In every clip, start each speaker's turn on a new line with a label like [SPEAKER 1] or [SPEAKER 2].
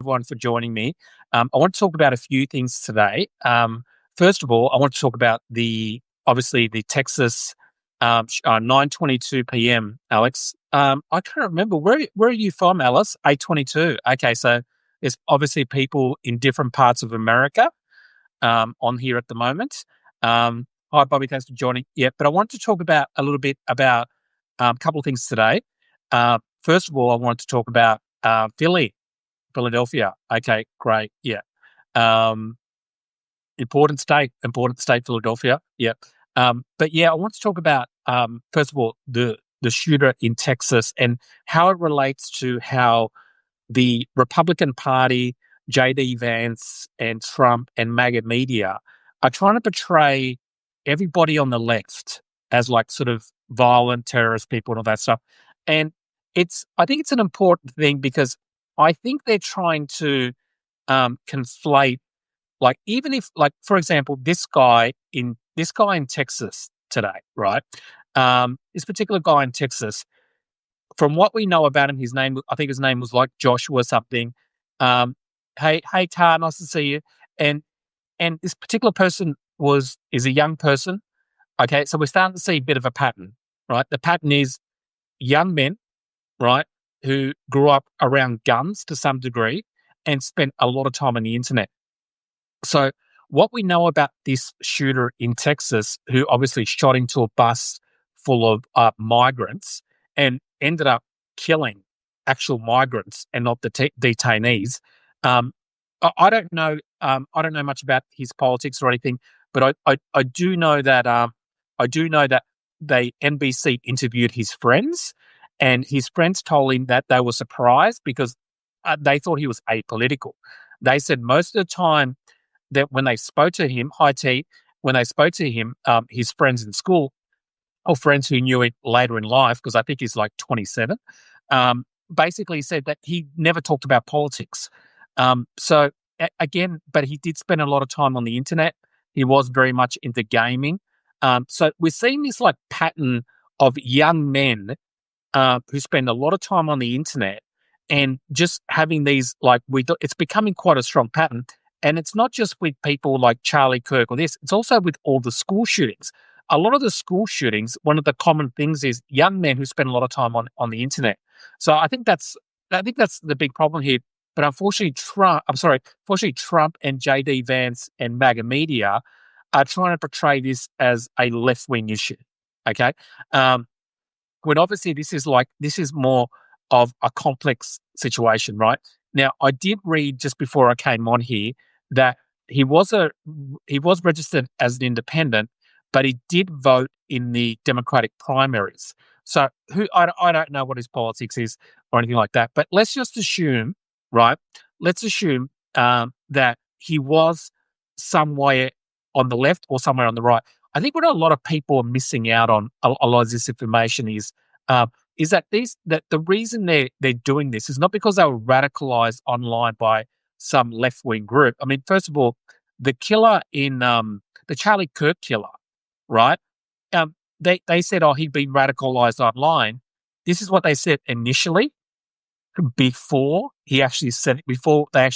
[SPEAKER 1] everyone for joining me. I want to talk about a few things today. First of all, I want to talk about obviously the Texas 9:22 p.m. Alex, I can't remember where are you from, Alice? 8:22. Okay, so there's obviously people in different parts of America on here at the moment. Hi, Bobby. Thanks for joining. Yeah, but I want to talk about a little bit about a couple of things today. First of all, I want to talk about Philadelphia. Okay, great. Yeah. Important state, Philadelphia. Yeah. But yeah, I want to talk about, first of all, the shooter in Texas and how it relates to how the Republican Party, J.D. Vance and Trump and MAGA media are trying to portray everybody on the left as like sort of violent terrorist people and all that stuff. And I think it's an important thing because I think they're trying to conflate, like, even if, like, for example, this guy in Texas today, right? This particular guy in Texas, from what we know about him, I think his name was like Joshua something. Hey, Tar, nice to see you. And this particular person is a young person. Okay, so we're starting to see a bit of a pattern, right? The pattern is young men, right, who grew up around guns to some degree and spent a lot of time on the internet. So what we know about this shooter in Texas, who obviously shot into a bus full of migrants and ended up killing actual migrants and not the detainees. I don't know. I don't know much about his politics or anything, but I do know that NBC interviewed his friends, and his friends told him that they were surprised because they thought he was apolitical. They said most of the time that when they spoke to him, his friends in school or friends who knew it later in life, because I think he's like 27, basically said that he never talked about politics. Again, but he did spend a lot of time on the internet. He was very much into gaming. So we're seeing this like pattern of young men who spend a lot of time on the internet and just having these, like, it's becoming quite a strong pattern. And it's not just with people like Charlie Kirk or this, it's also with all the school shootings. A lot of the school shootings, one of the common things is young men who spend a lot of time on the internet. So I think that's the big problem here. But unfortunately, Trump and J.D. Vance and MAGA media are trying to portray this as a left-wing issue. Okay, when obviously this is more of a complex situation, right? Now, I did read just before I came on here that he was registered as an independent, but he did vote in the Democratic primaries. So I don't know what his politics is or anything like that, but let's just assume, right? Let's assume that he was somewhere on the left or somewhere on the right. I think what a lot of people are missing out on a lot of this information is that the reason they're doing this is not because they were radicalized online by some left-wing group. I mean, first of all, the killer in the Charlie Kirk killer, right? They said, oh, he'd been radicalized online. This is what they said initially before they actually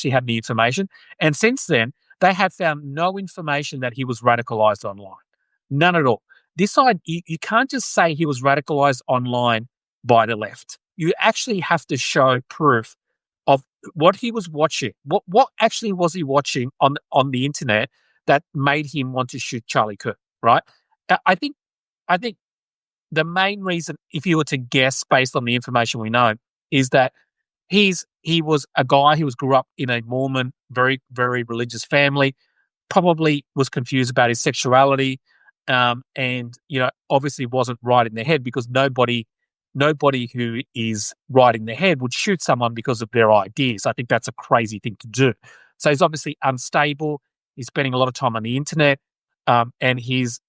[SPEAKER 1] had the information. And since then, they have found no information that he was radicalized online. None at all. This side, you can't just say he was radicalized online by the left. You actually have to show proof of what he was watching. What actually was he watching on the internet that made him want to shoot Charlie Kirk, right? I think the main reason, if you were to guess based on the information we know, is that he was a guy who grew up in a Mormon, very, very religious family, probably was confused about his sexuality, and obviously wasn't right in their head, because nobody who is right in their head would shoot someone because of their ideas. I think that's a crazy thing to do. So he's obviously unstable. He's spending a lot of time on the internet, and he's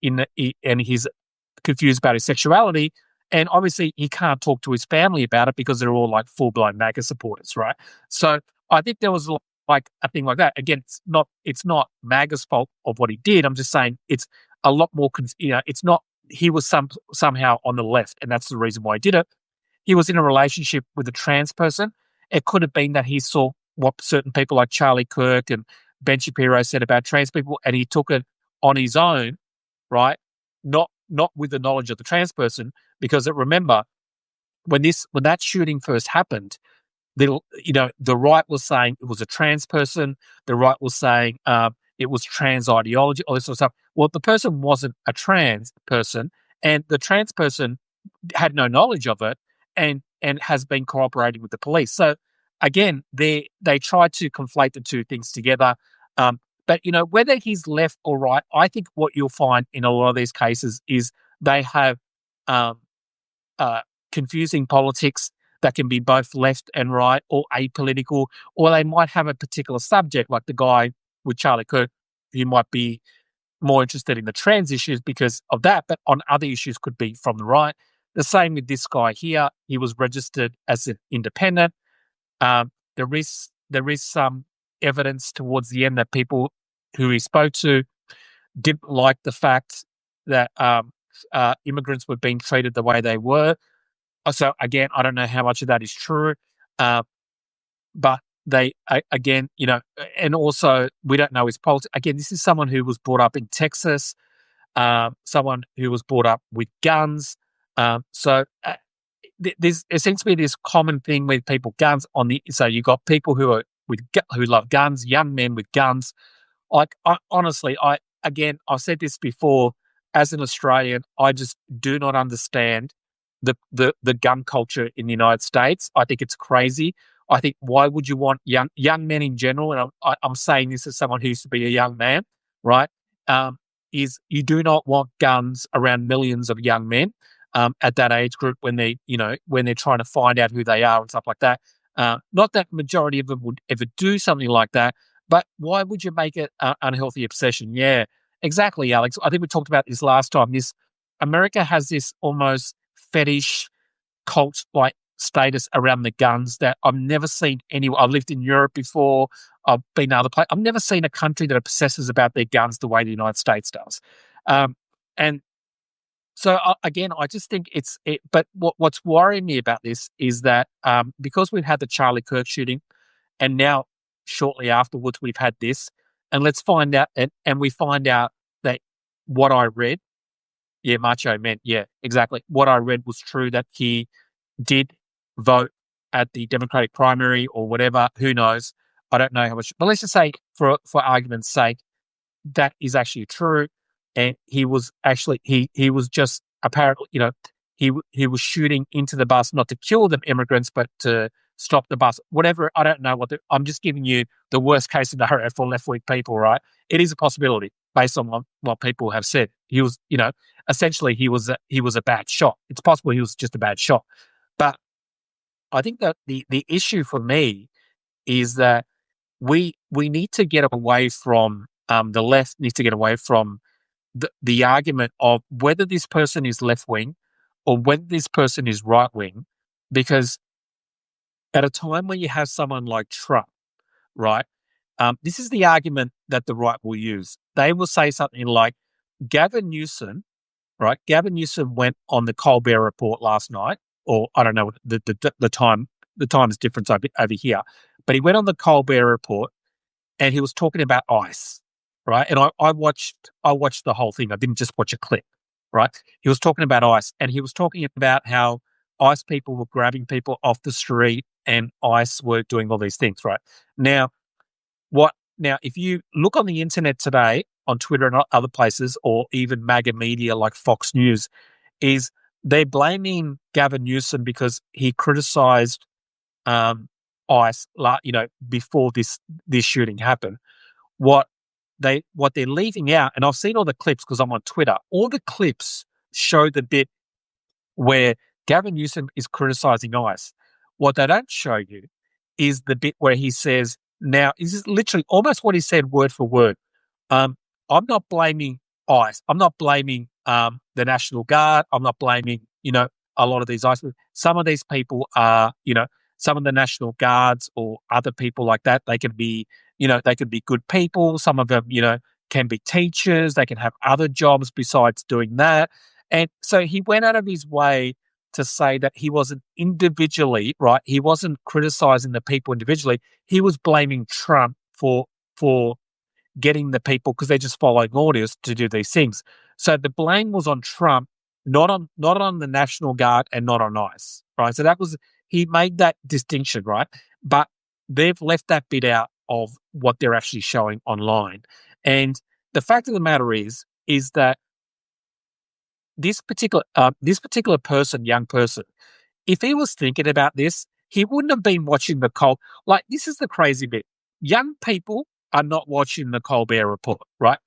[SPEAKER 1] confused about his sexuality. And obviously he can't talk to his family about it because they're all like full-blown MAGA supporters, right? So I think there was like a thing like that. Again, it's not MAGA's fault of what he did. I'm just saying it's a lot more, it's not, he was somehow on the left, and that's the reason why he did it. He was in a relationship with a trans person. It could have been that he saw what certain people like Charlie Kirk and Ben Shapiro said about trans people, and he took it on his own, right? Not with the knowledge of the trans person, because remember when that shooting first happened, the right was saying it was a trans person. The right was saying it was trans ideology, all this sort of stuff. Well, the person wasn't a trans person, and the trans person had no knowledge of it, and has been cooperating with the police. So again, they tried to conflate the two things together. But whether he's left or right, I think what you'll find in a lot of these cases is they have um, uh, confusing politics that can be both left and right or apolitical, or they might have a particular subject, like the guy with Charlie Kirk, who might be more interested in the trans issues because of that, but on other issues could be from the right. The same with this guy here. He was registered as an independent. There is some evidence towards the end that people who he spoke to didn't like the fact that immigrants were being treated the way they were. So again, I don't know how much of that is true, uh, but again, and also we don't know his politics. Again, this is someone who was brought up in Texas, someone who was brought up with guns. So there seems to be this common thing with people guns so you got people who love guns, young men with guns. Like honestly, I've said this before. As an Australian, I just do not understand the gun culture in the United States. I think it's crazy. I think why would you want young men in general? And I'm saying this as someone who used to be a young man, right? Is you do not want guns around millions of young men at that age group when they're trying to find out who they are and stuff like that. Not that majority of them would ever do something like that, but why would you make it an unhealthy obsession? Yeah, exactly, Alex. I think we talked about this last time. America has this almost fetish cult like status around the guns that I've never seen anywhere. I've lived in Europe before. I've been to other places. I've never seen a country that obsesses about their guns the way the United States does. And so again, I just think but what's worrying me about this is that because we've had the Charlie Kirk shooting, and now shortly afterwards we've had this, and let's find out, and we find out that what I read, yeah, Macho Man, yeah, exactly. What I read was true, that he did vote at the Democratic primary or whatever. Who knows? I don't know how much, but let's just say, for argument's sake, that is actually true. And he was actually he was just apparently, he was shooting into the bus not to kill the immigrants, but to stop the bus. Whatever, I don't know I'm just giving you the worst case scenario for left wing people, right? It is a possibility based on what people have said. He was, essentially he was a bad shot. It's possible he was just a bad shot, but I think that the issue for me is that we need to get away from the left needs to get away from the argument of whether this person is left wing or whether this person is right wing, because at a time when you have someone like Trump, right, this is the argument that the right will use. They will say something like, Gavin Newsom, right? Gavin Newsom went on the Colbert Report last night, or I don't know the time. The time is different over here, but he went on the Colbert Report and he was talking about ICE, right? And I watched the whole thing. I didn't just watch a clip, right? He was talking about ICE, and he was talking about how ICE people were grabbing people off the street and ICE were doing all these things, right? Now, if you look on the internet today, on Twitter and other places, or even MAGA media like Fox News, is they're blaming Gavin Newsom because he criticised ICE, before this shooting happened. What they're leaving out, and I've seen all the clips because I'm on Twitter. All the clips show the bit where Gavin Newsom is criticising ICE. What they don't show you is the bit where he says, now, this is literally almost what he said word for word. I'm not blaming ICE. I'm not blaming the National Guard. I'm not blaming, a lot of these ICE. Some of these people are, some of the National Guards or other people like that. They can be, they could be good people. Some of them, can be teachers. They can have other jobs besides doing that. And so he went out of his way to say that he wasn't individually, right? He wasn't criticizing the people individually. He was blaming Trump for getting the people because they're just following orders to do these things. So the blame was on Trump, not on the National Guard and not on ICE, right? So that was he made that distinction, right? But they've left that bit out of what they're actually showing online. And the fact of the matter is that this particular person, young person, if he was thinking about this, he wouldn't have been watching the Col. Like this is the crazy bit. Young people are not watching the Colbert Report, right?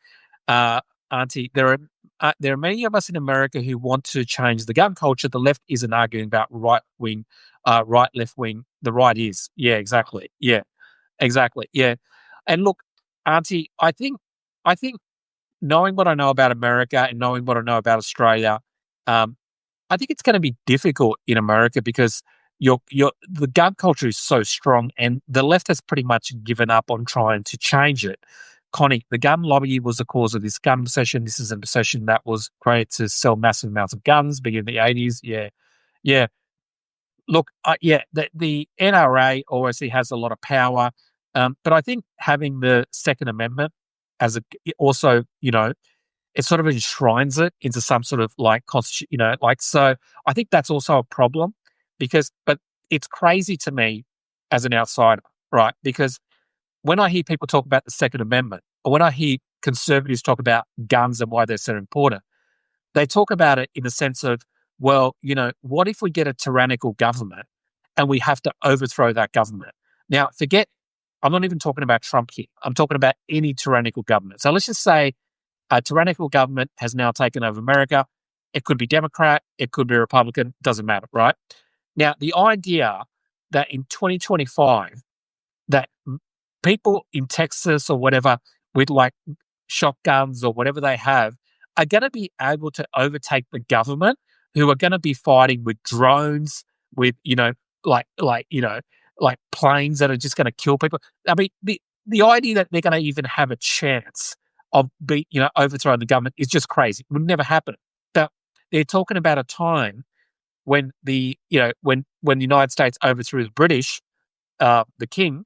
[SPEAKER 1] Uh, Auntie, there are many of us in America who want to change the gun culture. The left isn't arguing about right wing, right, left wing. The right is, yeah, exactly, yeah, exactly, yeah. And look, Auntie, I think knowing what I know about America and knowing what I know about Australia, um, I think it's going to be difficult in America because the gun culture is so strong, and the left has pretty much given up on trying to change it. Connie, the gun lobby was the cause of this gun obsession. This is an obsession that was created to sell massive amounts of guns beginning in the 80s. Yeah, yeah. Look, yeah, the NRA obviously has a lot of power, but I think having the Second Amendment as a also, it sort of enshrines it into some sort of like constitution, like so. I think that's also a problem but it's crazy to me as an outsider, right? Because when I hear people talk about the Second Amendment, or when I hear conservatives talk about guns and why they're so important, they talk about it in the sense of, well, what if we get a tyrannical government and we have to overthrow that government? Now, I'm not even talking about Trump here. I'm talking about any tyrannical government. So let's just say a tyrannical government has now taken over America. It could be Democrat, it could be Republican, doesn't matter, right? Now, the idea that in 2025, that people in Texas or whatever with like shotguns or whatever they have are going to be able to overtake the government, who are going to be fighting with drones, with like planes that are just going to kill people. I mean, the idea that they're going to even have a chance of overthrowing the government is just crazy. It would never happen. But they're talking about a time when when the United States overthrew the British, the king,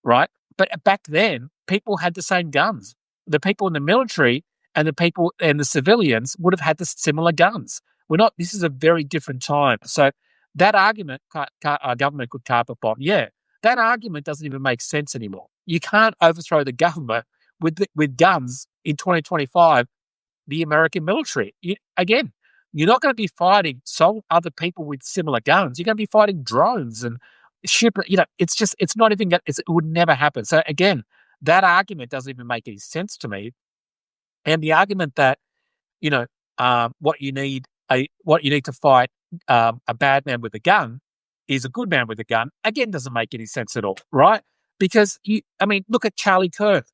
[SPEAKER 1] right? But back then, people had the same guns. The people in the military and the people and the civilians would have had the similar guns. We're not. This is a very different time. So that argument, our government could carpet bomb. Yeah, that argument doesn't even make sense anymore. You can't overthrow the government with guns in 2025. The American military. Again, you're not going to be fighting other people with similar guns. You're going to be fighting drones and ship. It's not even. It would never happen. So again, that argument doesn't even make any sense to me. And the argument that you know what you need to fight a bad man with a gun is a good man with a gun. Again, doesn't make any sense at all, right? Because look at Charlie Kirk.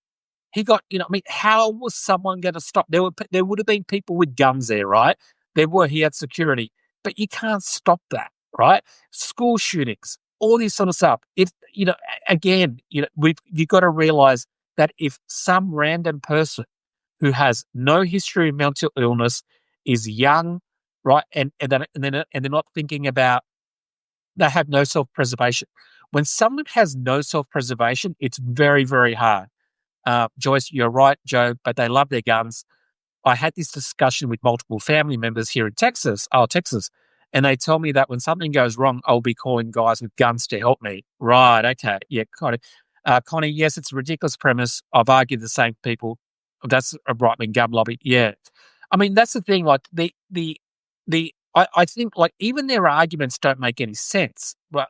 [SPEAKER 1] He got, how was someone going to stop? There would have been people with guns there, right? He had security, but you can't stop that, right? School shootings, all this sort of stuff. You've got to realize that if some random person who has no history of mental illness is young, right, and they're not thinking about, they have no self-preservation. When someone has no self-preservation, it's very, very hard. Joyce, you're right, Joe, but they love their guns. I had this discussion with multiple family members here in Texas, and they tell me that when something goes wrong, I'll be calling guys with guns to help me. Right, okay, yeah, Connie. Connie, yes, it's a ridiculous premise. I've argued the same people. That's a right-wing gun lobby. Yeah, that's the thing. Like I think like even their arguments don't make any sense. But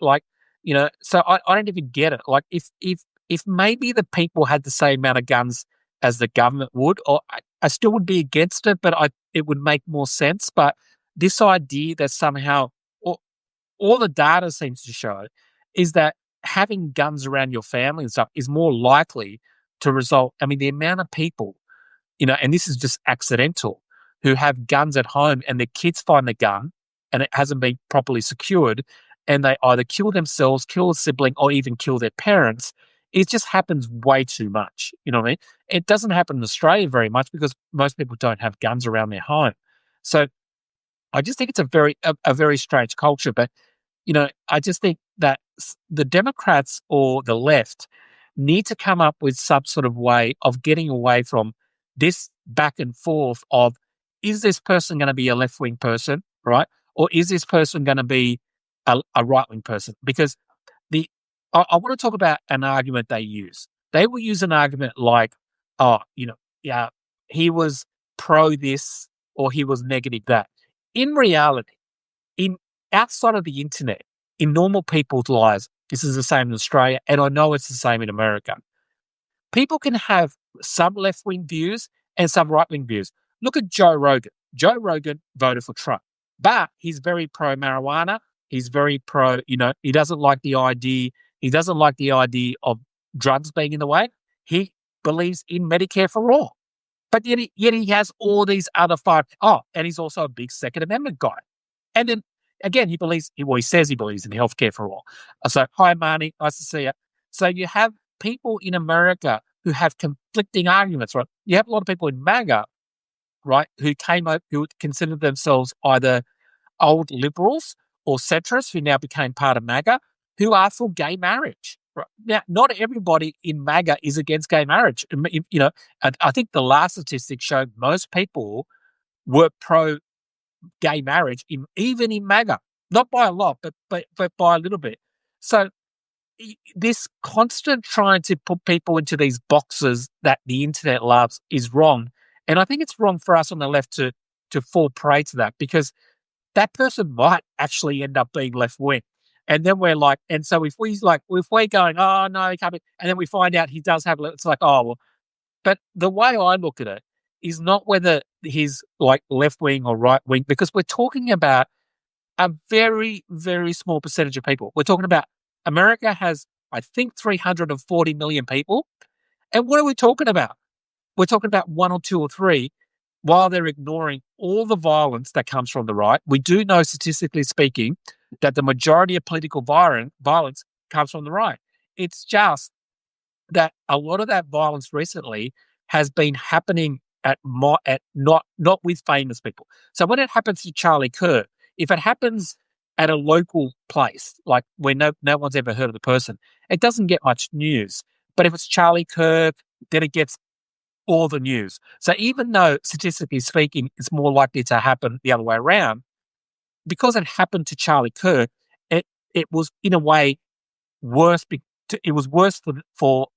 [SPEAKER 1] so I don't even get it. Like if maybe the people had the same amount of guns as the government would, or I still would be against it, but it would make more sense. But this idea that somehow all the data seems to show is that having guns around your family and stuff is more likely to result. The amount of people, and this is just accidental, who have guns at home and their kids find the gun and it hasn't been properly secured, and they either kill themselves, kill a sibling, or even kill their parents. It just happens way too much. You know what I mean? It doesn't happen in Australia very much because most people don't have guns around their home. So I just think it's a very strange culture. But I just think that the Democrats or the left need to come up with some sort of way of getting away from this back and forth of, is this person going to be a left wing person, right? Or is this person going to be a right wing person? Because the I want to talk about an argument they use. They will use an argument like, oh, yeah, he was pro this or he was negative that. In reality, in outside of the internet, in normal people's lives, this is the same in Australia, and I know it's the same in America. People can have some left wing views and some right wing views. Look at Joe Rogan. Joe Rogan voted for Trump, but he's very pro marijuana. He's very pro, he doesn't like the idea. He doesn't like the idea of drugs being in the way. He believes in Medicare for all. But yet he has all these other five. Oh, and he's also a big Second Amendment guy. And then again, he says he believes in healthcare for all. So, hi, Marnie, nice to see you. So you have people in America who have conflicting arguments, right? You have a lot of people in MAGA, right, who considered themselves either old liberals or centrists who now became part of MAGA, who are for gay marriage. Right? Now, not everybody in MAGA is against gay marriage. I think the last statistics showed most people were pro gay marriage, even in MAGA, not by a lot, but by a little bit. So this constant trying to put people into these boxes that the internet loves is wrong. And I think it's wrong for us on the left to fall prey to that, because that person might actually end up being left wing. And then we're like, and so if we're going, oh no, he can't be, and then we find out he does have, it's like, oh, well, but the way I look at it is not whether he's like left wing or right wing, because we're talking about a very, very small percentage of people. We're talking about America has, I think, 340 million people. And what are we talking about? We're talking about one or two or three, while they're ignoring all the violence that comes from the right. We do know, statistically speaking, that the majority of political violence comes from the right. It's just that a lot of that violence recently has been happening not with famous people. So when it happens to Charlie Kirk, if it happens at a local place, like where no one's ever heard of the person, it doesn't get much news. But if it's Charlie Kirk, then it gets all the news. So even though, statistically speaking, it's more likely to happen the other way around, because it happened to Charlie Kirk, it was in a way worse. It was worse for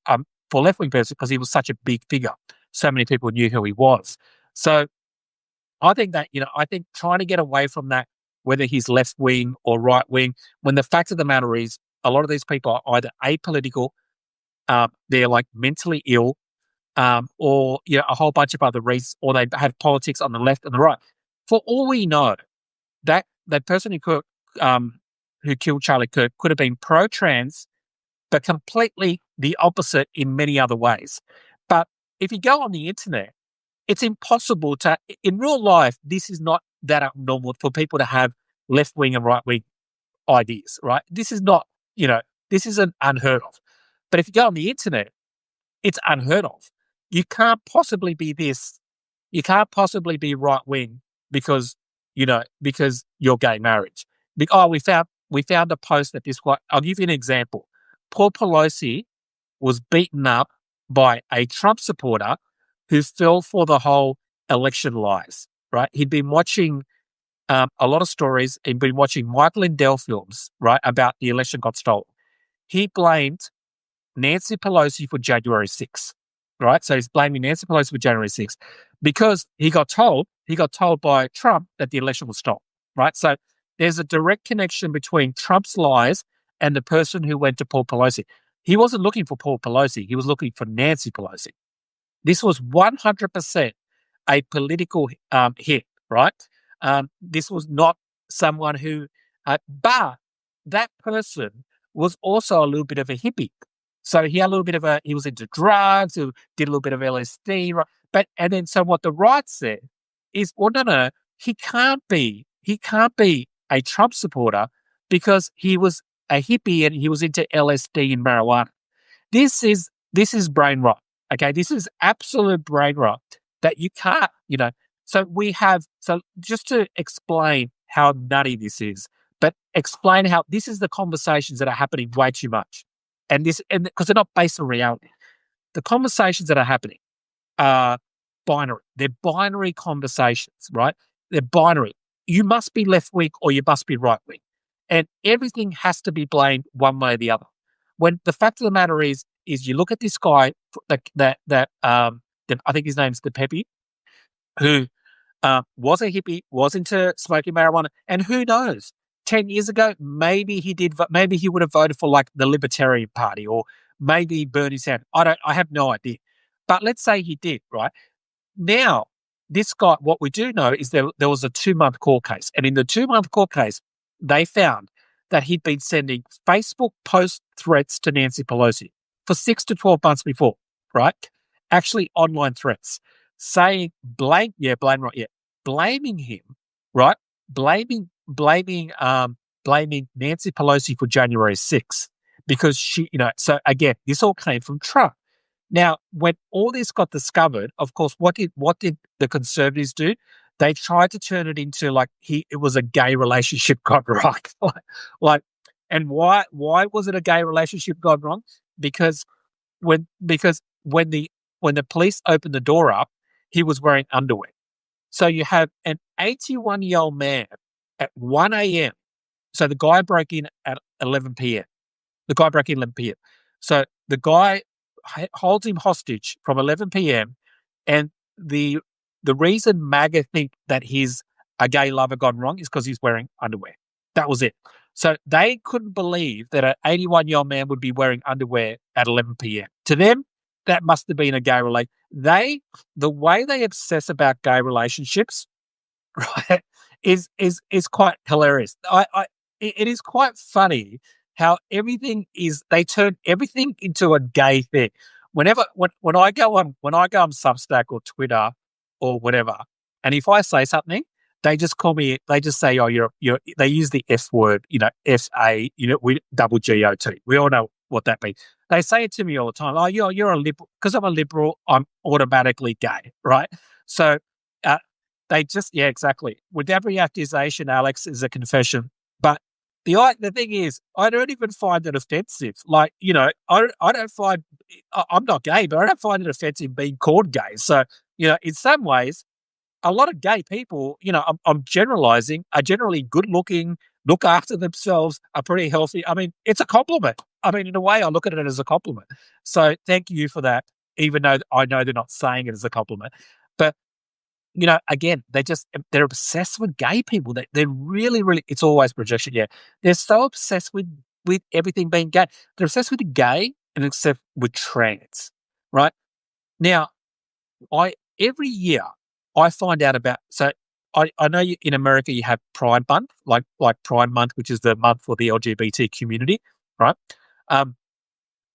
[SPEAKER 1] left wing person, because he was such a big figure. So many people knew who he was. So I think that I think trying to get away from that, whether he's left wing or right wing, when the fact of the matter is, a lot of these people are either apolitical, they're like mentally ill, or a whole bunch of other reasons, or they have politics on the left and the right. For all we know, that person who killed Charlie Kirk could have been pro-trans, but completely the opposite in many other ways. But if you go on the internet, it's impossible to, in real life, this is not that abnormal for people to have left-wing and right-wing ideas, right? This is not, this isn't unheard of. But if you go on the internet, it's unheard of. You can't possibly be this. You can't possibly be right-wing because you're gay marriage. We found a post that I'll give you an example. Paul Pelosi was beaten up by a Trump supporter who fell for the whole election lies, right? He'd been watching a lot of stories. He'd been watching Mike Lindell films, right, about the election got stolen. He blamed Nancy Pelosi for January 6th, right? So he's blaming Nancy Pelosi for January 6th because he got told by Trump that the election was stolen, right? So there's a direct connection between Trump's lies and the person who went to Paul Pelosi. He wasn't looking for Paul Pelosi. He was looking for Nancy Pelosi. This was 100% a political hit, right? This was not someone who, but that person was also a little bit of a hippie. So he had a little bit of he was into drugs, he did a little bit of LSD, right? And then so what the right said is, well, no, he can't be a Trump supporter because he was a hippie and he was into LSD and marijuana. This is brain rot. Okay, this is absolute brain rot that you can't, So just to explain how nutty this is, but explain how this is the conversations that are happening way too much. And because they're not based on reality. The conversations that are happening are binary. They're binary conversations, right? They're binary. You must be left wing or you must be right wing. And everything has to be blamed one way or the other. When the fact of the matter is you look at this guy I think his name's the Pepe, who was a hippie, was into smoking marijuana, and who knows? 10 years ago, maybe he did. Maybe he would have voted for like the Libertarian Party, or maybe Bernie Sanders. I have no idea. But let's say he did. Right now, this guy. What we do know is there was a 2-month court case, and in the 2-month court case, they found that he'd been sending Facebook post threats to Nancy Pelosi for 6 to 12 months before. Right, actually online threats saying blaming him, right? Blaming Nancy Pelosi for January 6th because so again, this all came from Trump. Now, when all this got discovered, of course, what did the conservatives do? They tried to turn it into like it was a gay relationship gone wrong. And why was it a gay relationship gone wrong? Because when the police opened the door up, he was wearing underwear. So you have an 81-year-old man at 1 a.m. So the guy broke in at 11 p.m. So the guy holds him hostage from 11 p.m. And the reason MAGA think that he's a gay lover gone wrong is because he's wearing underwear. That was it. So they couldn't believe that an 81-year-old man would be wearing underwear at 11 p.m. To them, that must have been a gay relationship. The way they obsess about gay relationships, right, is quite hilarious. It is quite funny how they turn everything into a gay thing. When I go on Substack or Twitter or whatever, and if I say something, they just call me. They just say, "Oh, you're." They use the F word, SA, we double GOT. We all know what that means. They say it to me all the time. Oh, you're a liberal. Because I'm a liberal, I'm automatically gay, right? So they just, yeah, exactly. With every accusation, Alex, is a confession. But the thing is, I don't even find it offensive. Like, I don't find, I'm not gay, but I don't find it offensive being called gay. So, in some ways, a lot of gay people, I'm generalizing, are generally good looking, look after themselves, are pretty healthy. I mean, it's a compliment. I mean, in a way, I look at it as a compliment. So thank you for that, even though I know they're not saying it as a compliment. But, again, they're obsessed with gay people. They're really, really, it's always projection. Yeah. They're so obsessed with everything being gay. They're obsessed with gay and obsessed with trans, right? Now, every year I find out about, so I know in America you have Pride Month, like Pride Month, which is the month for the LGBT community, right?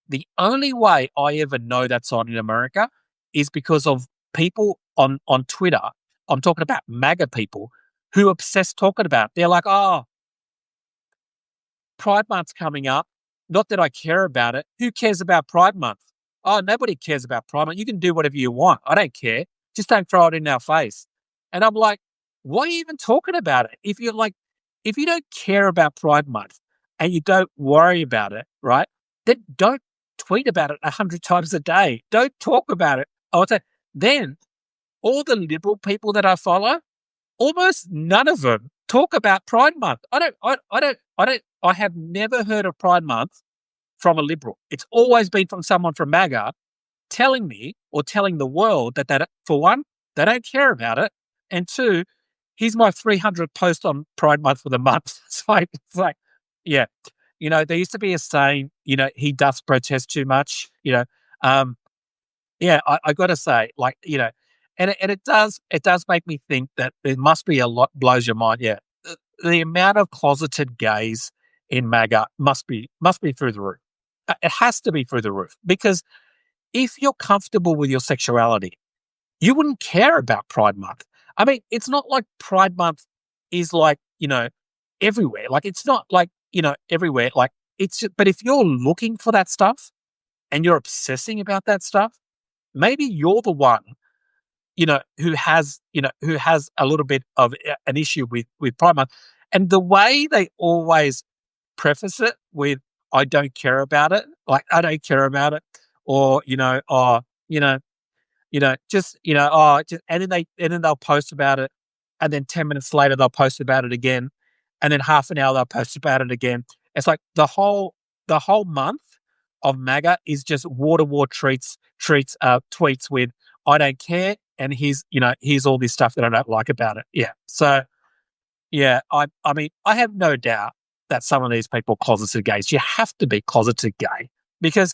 [SPEAKER 1] The only way I ever know that's on in America is because of people on Twitter. I'm talking about MAGA people who are obsessed talking about it. They're like, oh, Pride Month's coming up. Not that I care about it. Who cares about Pride Month? Oh, nobody cares about Pride Month. You can do whatever you want. I don't care. Just don't throw it in our face. And I'm like, why are you even talking about it? If you don't care about Pride Month and you don't worry about it, right? Then don't tweet about it 100 times a day. Don't talk about it. I would say then all the liberal people that I follow, almost none of them talk about Pride Month. I have never heard of Pride Month from a liberal. It's always been from someone from MAGA telling me or telling the world that for one, they don't care about it. And two, here's my 300 post on Pride Month for the month. It's like, yeah. There used to be a saying, he does protest too much, yeah, I got to say, and it does make me think that there must be a lot, blows your mind. Yeah. The amount of closeted gays in MAGA must be through the roof. It has to be through the roof because if you're comfortable with your sexuality, you wouldn't care about Pride Month. I mean, it's not like Pride Month is like, everywhere. Like, it's not like, everywhere. Like, but if you're looking for that stuff and you're obsessing about that stuff, maybe you're the one who has a little bit of an issue with Pride Month, and the way they always preface it with "I don't care about it," like I don't care about it, or you know, and then they'll post about it, and then 10 minutes later they'll post about it again, and then half an hour they'll post about it again. It's like the whole month of MAGA is just wall to wall tweets with "I don't care," and here's all this stuff that I don't like about it. Yeah, so yeah, I mean I have no doubt that some of these people are closeted gays. You have to be closeted gay because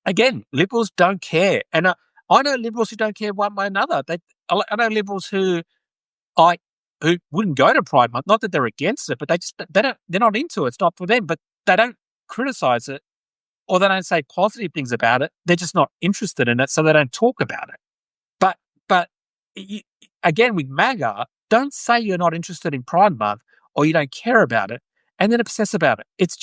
[SPEAKER 1] again, liberals don't care, and I know liberals who don't care one way or another. I know liberals I who wouldn't go to Pride Month. Not that they're against it, but they're not into it. It's not for them. But they don't criticize it or they don't say positive things about it. They're just not interested in it, so they don't talk about it. But you, again, with MAGA, don't say you're not interested in Pride Month or you don't care about it, and then obsess about it. It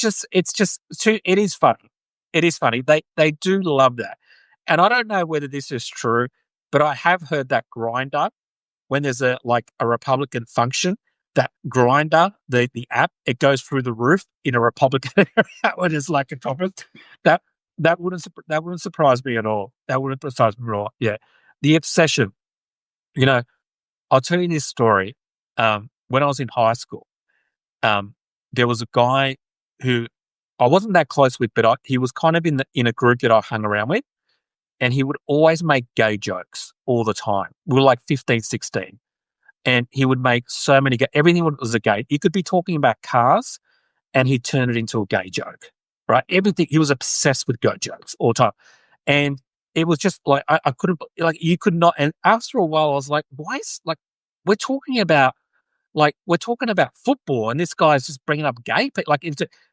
[SPEAKER 1] is funny. It is funny. They do love that, and I don't know whether this is true, but I have heard that Grinder, when there's a Republican function, that Grinder, the app, it goes through the roof in a Republican area when it's like a conference. That that wouldn't surprise me at all. That wouldn't surprise me at all. Yeah, the obsession. You know, I'll tell you this story. When I was in high school, there was a guy who I wasn't that close with, but he was kind of in a group that I hung around with, and he would always make gay jokes all the time. We were like 15, 16, and he would make so many everything was a gay. He could be talking about cars, and he'd turn it into a gay joke, right? Everything. He was obsessed with gay jokes all the time, and it was just like I couldn't you could not. And after a while, I was like, why is we're talking about football, and this guy's just bringing up gay people.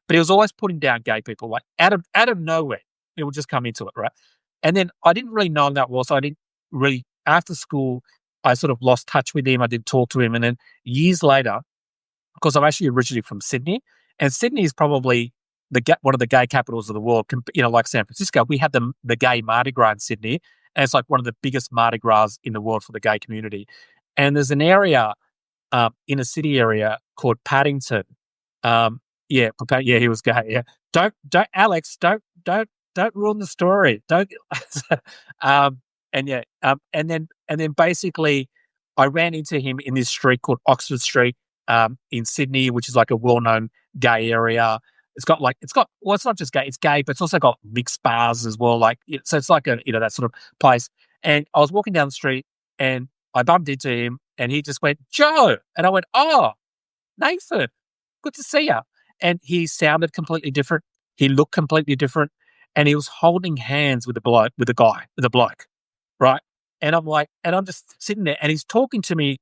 [SPEAKER 1] But he was always putting down gay people, like out of nowhere. It would just come into it, right? And then I didn't really know him that well, so I didn't really. After school, I sort of lost touch with him. I didn't talk to him, and then years later, because I'm actually originally from Sydney, and Sydney is probably one of the gay capitals of the world. Like San Francisco, we have the gay Mardi Gras in Sydney, and it's like one of the biggest Mardi Gras in the world for the gay community. And there's an area in a city area called Paddington. He was gay. Yeah, don't Alex, don't ruin the story. Don't. And then basically, I ran into him in this street called Oxford Street in Sydney, which is like a well-known gay area. It's not just gay, it's gay, but it's also got mixed bars as well. So it's like that sort of place. And I was walking down the street and I bumped into him and he just went, "Joe." And I went, "Oh, Nathan, good to see you." And he sounded completely different. He looked completely different. And he was holding hands with a bloke, right? And I'm just sitting there and he's talking to me,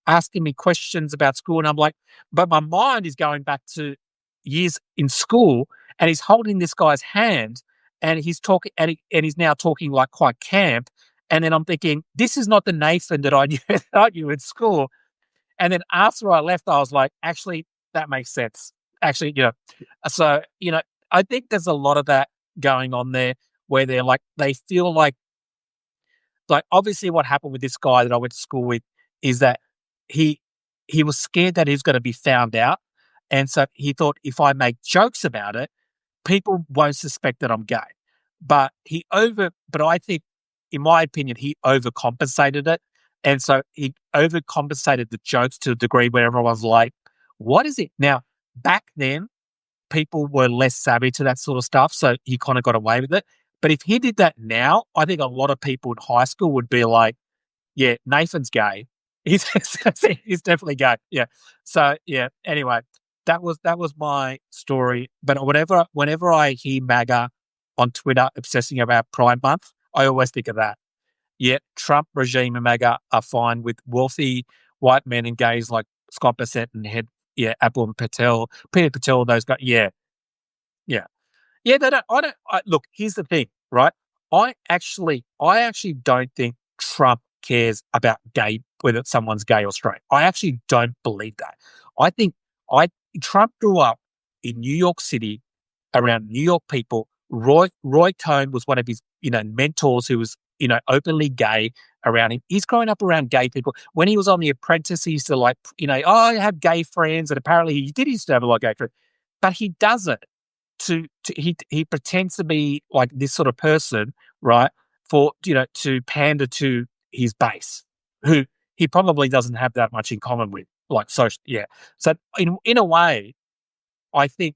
[SPEAKER 1] asking me questions about school. And I'm like, but my mind is going back to years in school and he's holding this guy's hand and he's talking and he's now talking like quite camp. And then I'm thinking, this is not the Nathan that I knew at school. And then after I left, I was like, actually, that makes sense. Actually, so, I think there's a lot of that going on there where they feel like obviously what happened with this guy that I went to school with is that he was scared that he was going to be found out. And so he thought if I make jokes about it, people won't suspect that I'm gay. But I think, in my opinion, he overcompensated it. And so he overcompensated the jokes to a degree where everyone's like, what is it? Now, back then, people were less savvy to that sort of stuff. So he kind of got away with it. But if he did that now, I think a lot of people in high school would be like, yeah, Nathan's gay. He's definitely gay. Yeah. So yeah, anyway, that was my story. But whenever I hear MAGA on Twitter obsessing about Pride Month, I always think of that. Yeah, Trump regime and MAGA are fine with wealthy white men and gays like Scott Bassett and Apple and Peter Patel, those guys. Yeah. Yeah. Yeah, they don't. Look, here's the thing, right? I actually don't think Trump cares about whether someone's gay or straight. I actually don't believe that. I think Trump grew up in New York City around New York people. Roy Cohn was one of his mentors who was openly gay around him. He's growing up around gay people. When he was on The Apprentice, he used to oh, I have gay friends, and apparently he did used to have a lot of gay friends, but he doesn't. He pretends to be like this sort of person, right? For to pander to his base, who he probably doesn't have that much in common with, like social. Yeah. So in a way, I think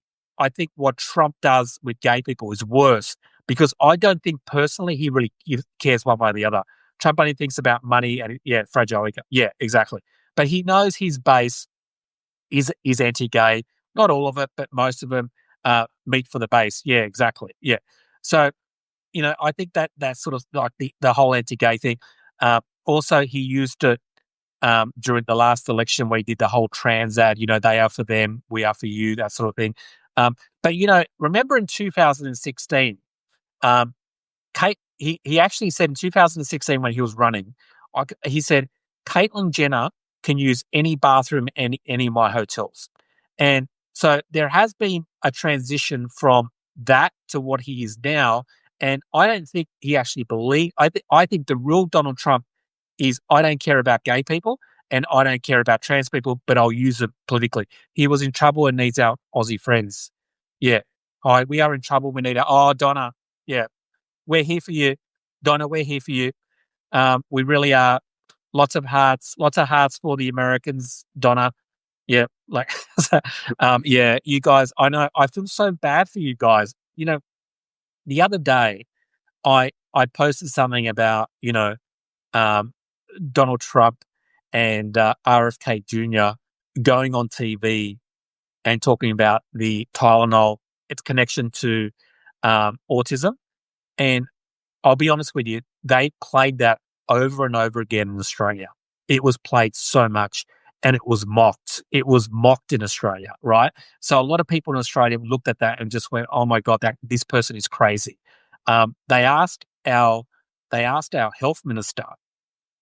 [SPEAKER 1] what Trump does with gay people is worse because I don't think personally he really cares one way or the other. Trump only thinks about money and fragile ego. Yeah, exactly. But he knows his base is anti-gay. Not all of it, but most of them meet for the base. Yeah, exactly. Yeah. So I think that's sort of like the whole anti-gay thing. Also, he used it during the last election where he did the whole trans ad, they are for them, we are for you, that sort of thing. But, remember in 2016, um, he actually said in 2016 when he was running, he said, Caitlyn Jenner can use any bathroom in any of my hotels. And so there has been a transition from that to what he is now. And I don't think he actually I think the real Donald Trump is I don't care about gay people and I don't care about trans people, but I'll use it politically. He was in trouble and needs our Aussie friends. Yeah. Hi, we are in trouble. We need Donna. Yeah. We're here for you. Donna, we're here for you. We really are. Lots of hearts for the Americans, Donna. Yeah. Like, yeah, you guys, I know I feel so bad for you guys. The other day I posted something about, um, Donald Trump and RFK Junior going on TV and talking about the Tylenol, its connection to autism. And I'll be honest with you, they played that over and over again in Australia. It was played so much and it was mocked. It was mocked in Australia, right? So a lot of people in Australia looked at that and just went, "Oh my God, this person is crazy." They asked our health minister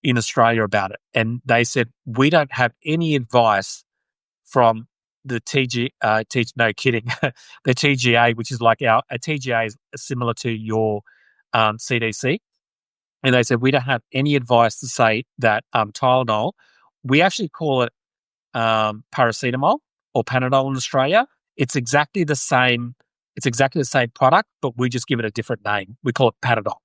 [SPEAKER 1] in Australia about it, and they said we don't have any advice from the no kidding, the TGA, which is like a TGA is similar to your CDC, and they said we don't have any advice to say that Tylenol. We actually call it paracetamol or Panadol in Australia. It's exactly the same. It's exactly the same product, but we just give it a different name. We call it Panadol.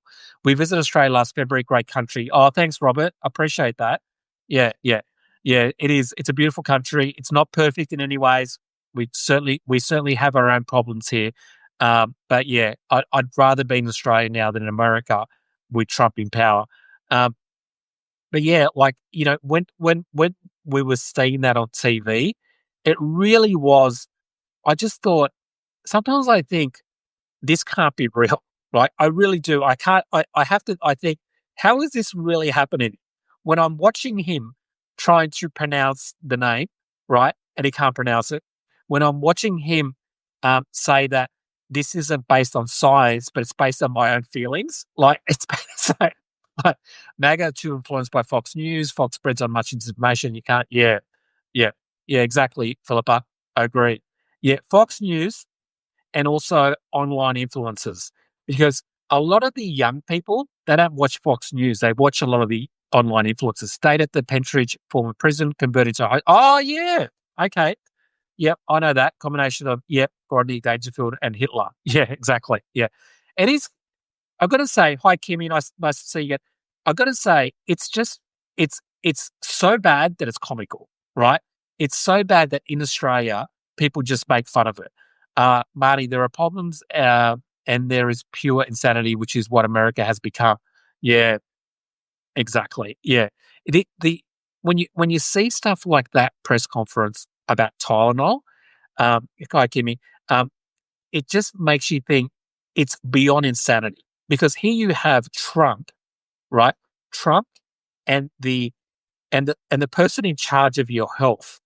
[SPEAKER 1] We visited Australia last February. Great country. Oh, thanks, Robert. Appreciate that. Yeah, yeah, yeah. It is. It's a beautiful country. It's not perfect in any ways. We certainly have our own problems here. But yeah, I'd rather be in Australia now than in America with Trump in power. Um, but yeah, like when we were seeing that on TV, it really was. I just thought sometimes I think this can't be real, right? I really do. I can't. I have to. I think how is this really happening? When I'm watching him trying to pronounce the name, right, and he can't pronounce it. When I'm watching him say that this isn't based on science, but it's based on my own feelings, like it's like MAGA too influenced by Fox News. Fox spreads on much information. You can't. Yeah, yeah, yeah. Exactly, Philippa. I agree. Yeah, Fox News and also online influencers, because a lot of the young people, they don't watch Fox News. They watch a lot of the online influencers. Stayed at the Pentridge former prison, converted to oh yeah, okay, yep, I know that combination of Rodney Dangerfield and Hitler. Yeah, exactly. Yeah, it is. I've got to say, hi Kimmy, nice to see you again. I've got to say, it's so bad that it's comical, right? It's so bad that in Australia people just make fun of it. Marty, there are problems, and there is pure insanity, which is what America has become. Yeah, exactly. Yeah, the when you see stuff like that press conference about Tylenol, hi Kimmy, um, it just makes you think it's beyond insanity because here you have Trump, right? Trump and the person in charge of your health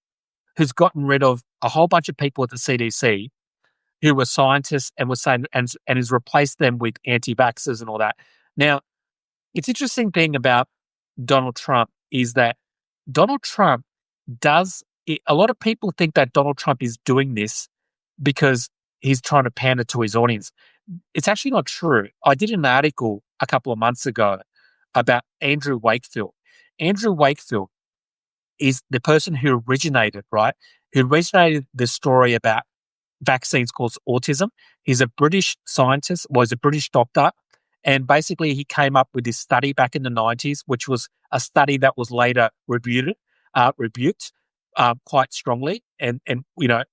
[SPEAKER 1] who's gotten rid of a whole bunch of people at the CDC who were scientists and was saying and has replaced them with anti-vaxxers and all that. Now, it's interesting thing about Donald Trump is that Donald Trump a lot of people think that Donald Trump is doing this because he's trying to pander to his audience. It's actually not true. I did an article a couple of months ago about Andrew Wakefield. Andrew Wakefield is the person who originated, right? Who originated the story about vaccines called autism. He's a British scientist, was a British doctor, and basically he came up with this study back in the 90s, which was a study that was later rebuked quite strongly, and and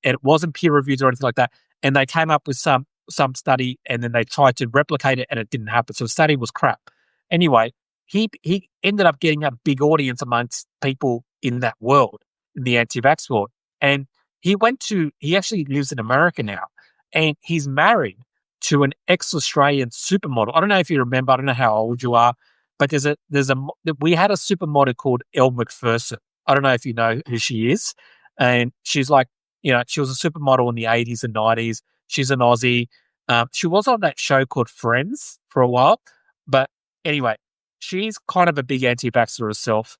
[SPEAKER 1] it wasn't peer reviewed or anything like that. And they came up with some study, and then they tried to replicate it, and it didn't happen. So the study was crap. Anyway, he ended up getting a big audience amongst people in that world, in the anti-vax world, and he actually lives in America now, and he's married to an ex-Australian supermodel. I don't know if you remember, I don't know how old you are, but we had a supermodel called Elle Macpherson. I don't know if you know who she is. And she's like, she was a supermodel in the 80s and 90s. She's an Aussie. She was on that show called Friends for a while. But anyway, she's kind of a big anti-vaxxer herself.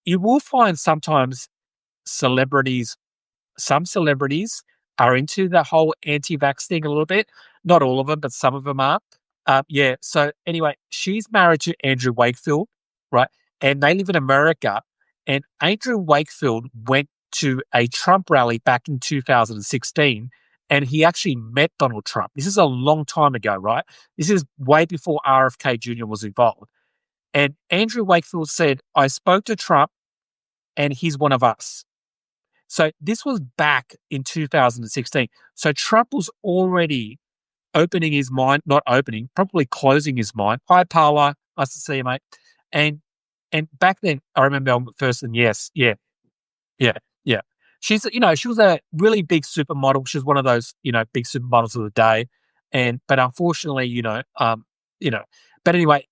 [SPEAKER 1] You will find sometimes celebrities some celebrities are into the whole anti-vax thing a little bit. Not all of them, but some of them are. Yeah. So anyway, she's married to Andrew Wakefield, right? And they live in America. And Andrew Wakefield went to a Trump rally back in 2016, and he actually met Donald Trump. This is a long time ago, right? This is way before RFK Junior was involved. And Andrew Wakefield said, I spoke to Trump, and he's one of us. So this was back in 2016. So Trump was already opening his mind, not opening, probably closing his mind. Hi, Paula. Nice to see you, mate. And back then, I remember first, and yes, yeah, yeah, yeah. She was a really big supermodel. She was one of those, big supermodels of the day. But unfortunately, you know, but anyway,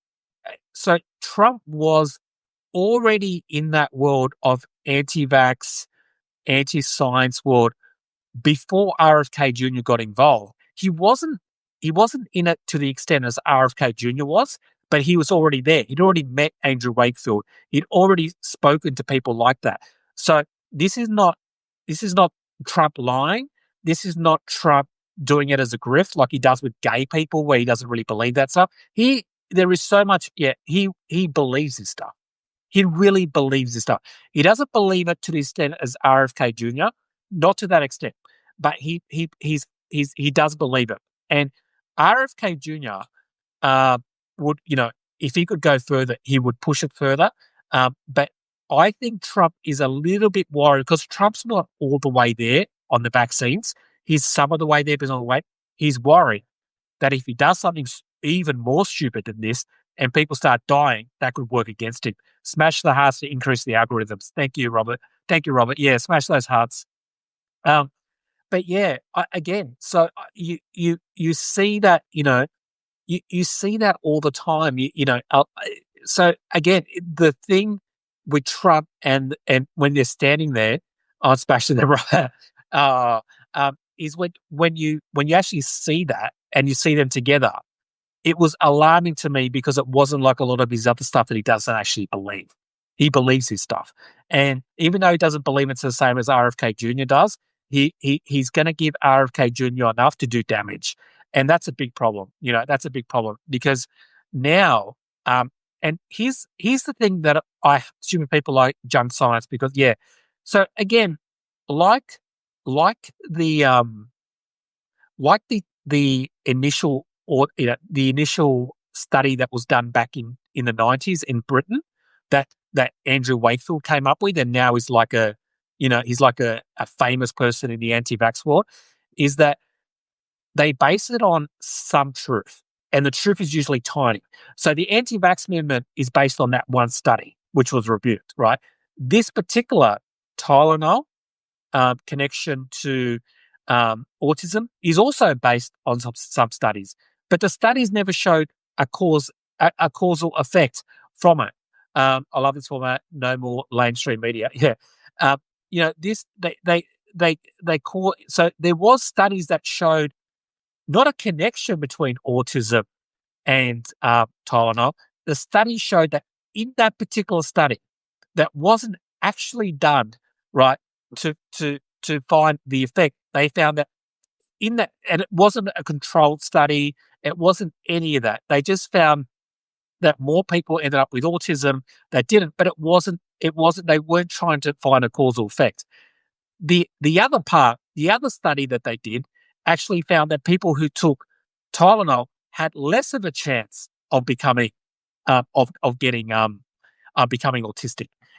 [SPEAKER 1] so Trump was already in that world of anti-vax, anti-science world before RFK Junior got involved. He wasn't in it to the extent as RFK Junior was, but he was already there. He'd already met Andrew Wakefield. He'd already spoken to people like that. So this is not Trump lying. This is not Trump doing it as a grift like he does with gay people, where he doesn't really believe that stuff. There is so much. Yeah, he believes this stuff. He really believes this stuff. He doesn't believe it to the extent as RFK Jr., not to that extent, but he does believe it. And RFK Jr. Would, if he could go further, he would push it further. But I think Trump is a little bit worried because Trump's not all the way there on the vaccines. He's some of the way there, but not all the way. He's worried that if he does something even more stupid than this and people start dying, that could work against him. Smash the hearts to increase the algorithms. Thank you, Robert. Thank you, Robert. Yeah, smash those hearts. But yeah, so you see that, you see that all the time. So again, the thing with Trump and when they're standing there, on smashing the right, is when you actually see that and you see them together. It was alarming to me because it wasn't like a lot of his other stuff that he doesn't actually believe. He believes his stuff. And even though he doesn't believe it's the same as RFK Jr. does, he's going to give RFK Jr. enough to do damage. And that's a big problem. That's a big problem because now, and here's the thing that I assume people like junk science because, yeah. So again, like the initial or the initial study that was done back in the 90s in Britain that Andrew Wakefield came up with, and now he's like he's like a famous person in the anti-vax world, is that they base it on some truth, and the truth is usually tiny. So the anti-vax movement is based on that one study, which was rebuked, right? This particular Tylenol connection to autism is also based on some studies, but the studies never showed a causal effect from it. I love this format. No more mainstream media. Yeah, this they call. So there was studies that showed not a connection between autism and Tylenol. The study showed that in that particular study, that wasn't actually done right to find the effect. They found that in that, and it wasn't a controlled study. It wasn't any of that. They just found that more people ended up with autism that didn't, but they weren't trying to find a causal effect. The other study that they did actually found that people who took Tylenol had less of a chance of becoming autistic,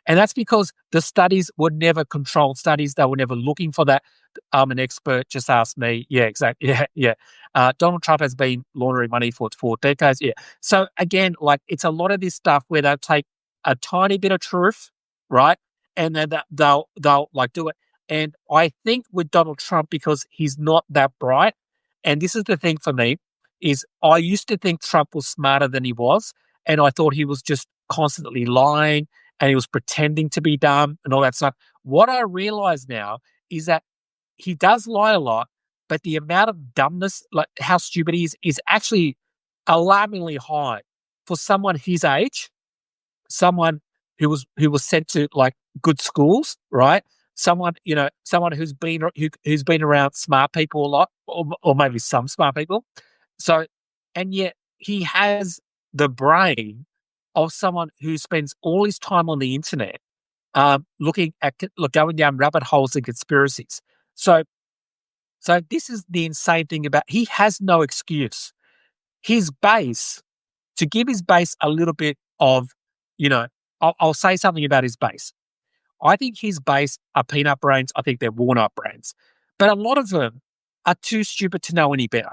[SPEAKER 1] and that's because the studies were never controlled studies. They were never looking for that. I'm an expert. Just ask me. Yeah, exactly. Yeah, yeah. Donald Trump has been laundering money for decades. Yeah. So again, like it's a lot of this stuff where they'll take a tiny bit of truth, right, and then they'll like do it. And I think with Donald Trump, because he's not that bright, and this is the thing for me, is I used to think Trump was smarter than he was, and I thought he was just constantly lying and he was pretending to be dumb and all that stuff. What I realize now is that he does lie a lot, but the amount of dumbness, like how stupid he is actually alarmingly high for someone his age, someone who was sent to like good schools, right? Someone who's been around smart people a lot, or maybe some smart people. So, and yet he has the brain of someone who spends all his time on the internet, going down rabbit holes and conspiracies. So, so this is the insane thing about he has no excuse. His base, to give his base a little bit of, you know, I'll say something about his base. I think his base are peanut brains. I think they're walnut brains. But a lot of them are too stupid to know any better,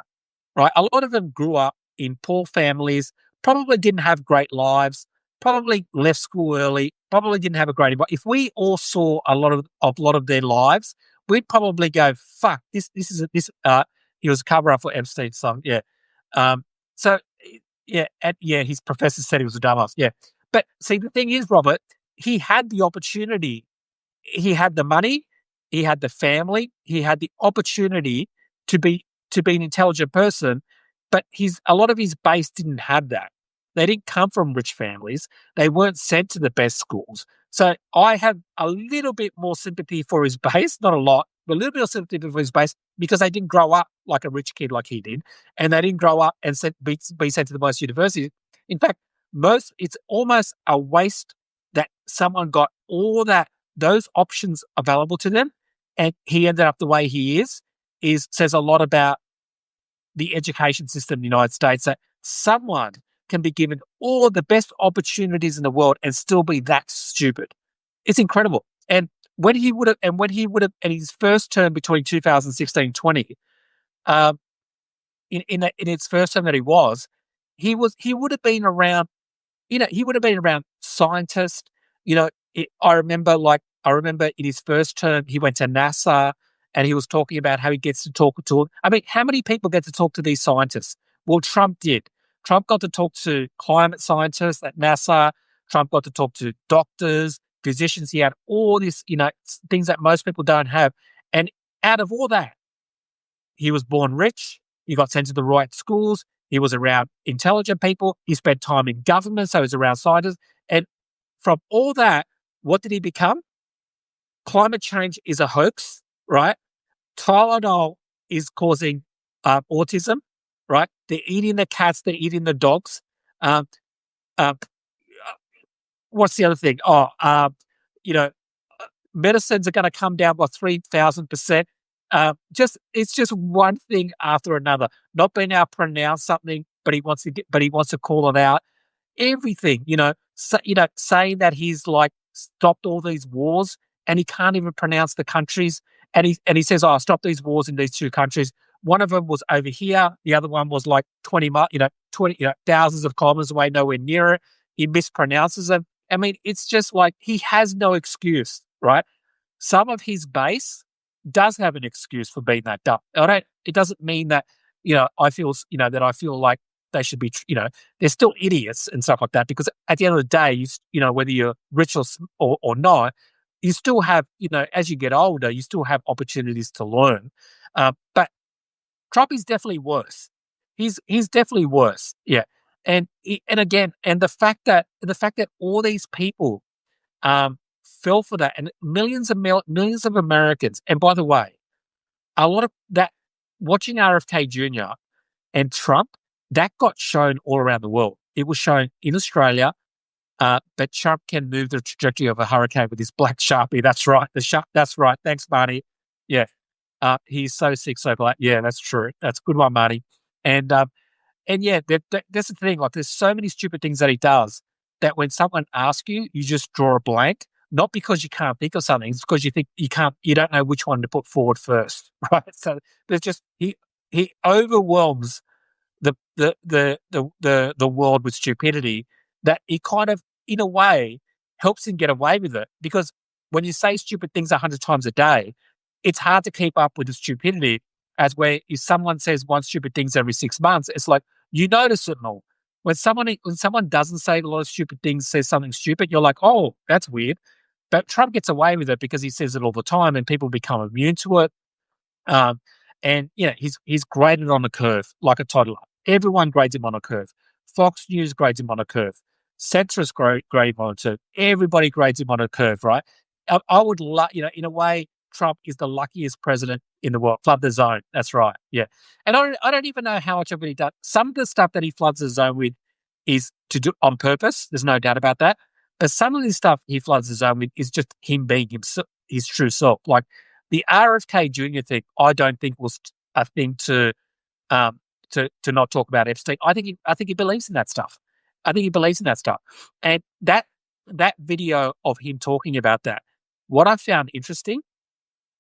[SPEAKER 1] right? A lot of them grew up in poor families, probably didn't have great lives, probably left school early, probably didn't have a great. If we all saw a lot of their lives, we'd probably go, "Fuck, this is this." He was a cover up for Epstein's son, yeah. So yeah, his professor said he was a dumbass, yeah. But see, the thing is, Robert, he had the opportunity, he had the money, he had the family, he had the opportunity to be an intelligent person, but a lot of his base didn't have that. They didn't come from rich families. They weren't sent to the best schools. So I have a little bit more sympathy for his base, not a lot, but a little bit of sympathy for his base because they didn't grow up like a rich kid like he did, and they didn't grow up and be sent to the most universities. In fact, it's almost a waste that someone got all those options available to them, and he ended up the way he is says a lot about the education system in the United States, that someone can be given all of the best opportunities in the world and still be that stupid. It's incredible. And in his first term between 2016 and 20, in its first term that he would have been around, he would have been around scientists. I remember in his first term, he went to NASA and he was talking about how he gets to talk to. I mean, how many people get to talk to these scientists? Well, Trump did. Trump got to talk to climate scientists at NASA. Trump got to talk to doctors, physicians. He had all this, things that most people don't have. And out of all that, he was born rich. He got sent to the right schools. He was around intelligent people. He spent time in government, so he was around scientists. And from all that, what did he become? Climate change is a hoax, right? Tylenol is causing autism, right? They're eating the cats, they're eating the dogs. Um, uh, what's the other thing? You know, medicines are going to come down by 3,000%. It's just one thing after another. Not being able to pronounce something, but he wants to call it out. Everything, saying that he's like stopped all these wars, and he can't even pronounce the countries. And he says, "Oh, I stopped these wars in these two countries. One of them was over here. The other one was like 20 thousands of kilometers away, nowhere near it." He mispronounces them. I mean, it's just like he has no excuse, right? Some of his base does have an excuse for being that dumb. It doesn't mean that, that I feel like they should be, they're still idiots and stuff like that, because at the end of the day, whether you're rich or not, you still have, as you get older, you still have opportunities to learn. But Trump is definitely worse. He's definitely worse. Yeah. And the fact that all these people fell for that, and millions of Americans. And by the way, a lot of that, watching RFK Junior and Trump, that got shown all around the world. it was shown in Australia. But Trump can move the trajectory of a hurricane with his black Sharpie. That's right. The sharp. That's right. Thanks, Marty. Yeah. He's so sick, so black. Yeah, that's true. That's a good one, Marty. And yeah, that's the thing. Like, there's so many stupid things that he does that when someone asks you, you just draw a blank. Not because you can't think of something, it's because you think you don't know which one to put forward first, right? So there's just he overwhelms the world with stupidity, that it kind of, in a way, helps him get away with it. Because when you say stupid things 100 times a day, it's hard to keep up with the stupidity. As where if someone says one stupid things every 6 months, it's like you notice it more. When someone doesn't say a lot of stupid things, says something stupid, you're like, oh, that's weird. But Trump gets away with it because he says it all the time, and people become immune to it. Um, and he's graded on a curve like a toddler. Everyone grades him on a curve. Fox News grades him on a curve. Centrist grade him on a curve. Everybody grades him on a curve, right? I would love, in a way, Trump is the luckiest president in the world. Flood the zone. That's right. Yeah. And I don't even know how much of it he does. Some of the stuff that he floods the zone with is to do on purpose. There's no doubt about that. But some of the stuff he floods the zone with is just him being himself, his true self. Like the RFK Junior thing, I don't think was a thing um, to not talk about Epstein. I think he believes in that stuff. I think he believes in that stuff. And that video of him talking about that, what I found interesting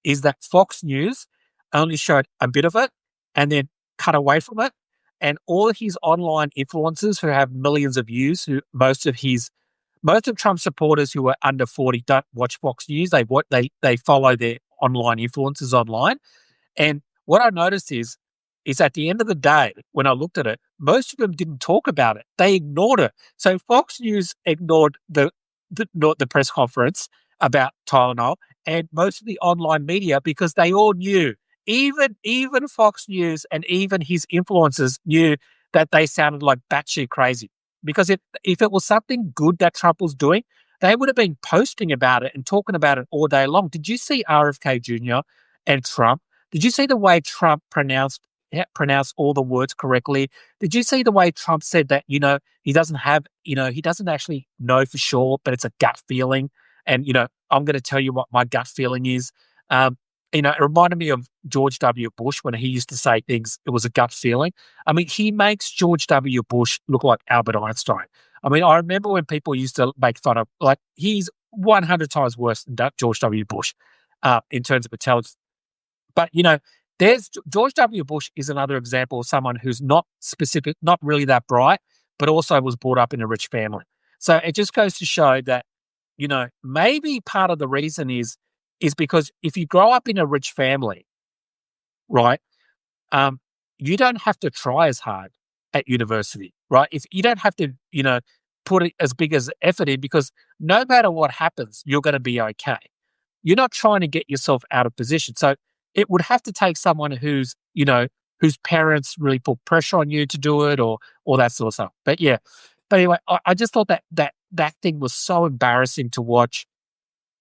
[SPEAKER 1] is that Fox News only showed a bit of it and then cut away from it. And all his online influencers who have millions of views, who most of Trump's supporters who are under 40 don't watch Fox News. They follow their online influencers online. And what I noticed is at the end of the day, when I looked at it, most of them didn't talk about it. They ignored it. So Fox News ignored the press conference about Tylenol, and most of the online media, because they all knew, even Fox News and even his influencers knew that they sounded like batshit crazy. Because if it was something good that Trump was doing, they would have been posting about it and talking about it all day long. Did you see RFK Junior and Trump? Did you see the way Trump pronounced all the words correctly? Did you see the way Trump said that, he doesn't actually know for sure, but it's a gut feeling. And, I'm going to tell you what my gut feeling is. It reminded me of George W. Bush when he used to say things, it was a gut feeling. I mean, he makes George W. Bush look like Albert Einstein. I mean, I remember when people used to make fun of, like, he's 100 times worse than George W. Bush in terms of intelligence. But, there's George W. Bush is another example of someone who's not really that bright, but also was brought up in a rich family. So it just goes to show that, maybe part of the reason is because if you grow up in a rich family, right, you don't have to try as hard at university, right? If you don't have to, put it as big as effort in, because no matter what happens, you're going to be okay. You're not trying to get yourself out of position. So it would have to take someone whose parents really put pressure on you to do it, or that sort of stuff. But yeah, but anyway, I just thought that thing was so embarrassing to watch.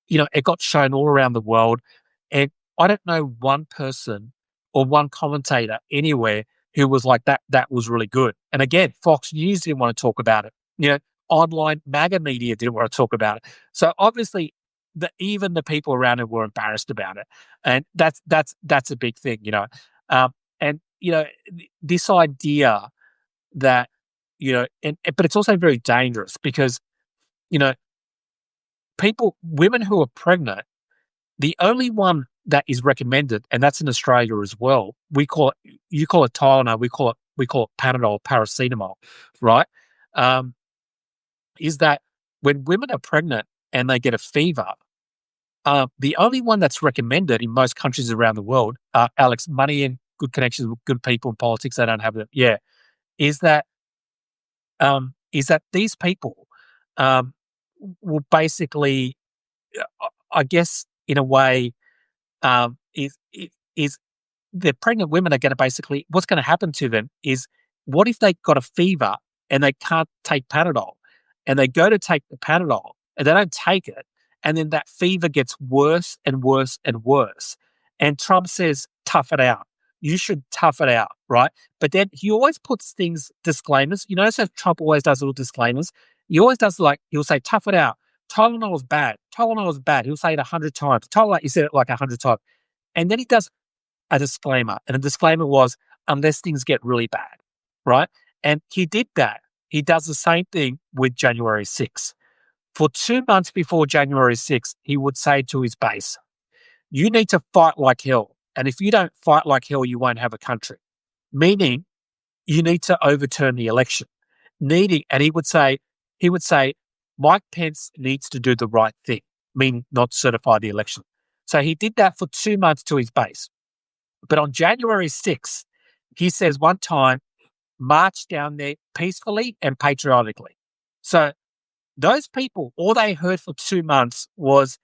[SPEAKER 1] It got shown all around the world, and I don't know one person or one commentator anywhere who was like that. That was really good. And again, Fox News didn't want to talk about it. Online MAGA media didn't want to talk about it. So obviously, even the people around him were embarrassed about it, and that's a big thing. And this idea that but it's also very dangerous because women who are pregnant, the only one that is recommended, and that's in Australia as well. You call it Tylenol, we call it Panadol, paracetamol, right? Is that when women are pregnant and they get a fever, the only one that's recommended in most countries around the world, Alex, money and good connections with good people in politics, they don't have them. Yeah, is that these people will basically, I guess, in a way, is the pregnant women are going to basically, what's going to happen to them is, what if they got a fever and they can't take Panadol, and they go to take the Panadol and they don't take it, and then that fever gets worse and worse and worse. And Trump says, tough it out. You should tough it out. right? But then he always puts disclaimers. You notice how Trump always does little disclaimers? He always does he'll say, tough it out. Tylenol is bad. Tylenol is bad. He'll say it 100 times. Tylenol, he said it like 100 times. And then he does a disclaimer. And the disclaimer was, unless things get really bad, right? And he did that. He does the same thing with January 6th. For 2 months before January 6th, he would say to his base, you need to fight like hell. And if you don't fight like hell, you won't have a country. Meaning, you need to overturn the election. And he would say, Mike Pence needs to do the right thing, meaning not certify the election. So he did that for 2 months to his base. But on January 6th, he says one time, march down there peacefully and patriotically. So those people, all they heard for 2 months was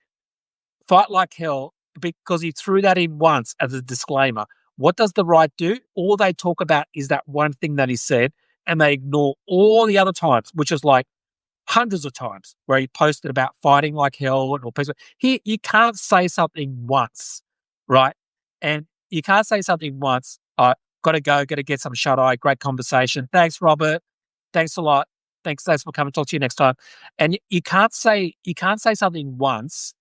[SPEAKER 1] fight like hell, because he threw that in once as a disclaimer. What does the right do? All they talk about is that one thing that he said, and they ignore all the other times, which is like hundreds of times where he posted about fighting like hell and all peaceful. You can't say something once, right? And you can't say something once. Got to go, got to get some shut eye. Great conversation. Thanks, Robert. Thanks a lot. Thanks for coming. Talk to you next time. And you can't say something once.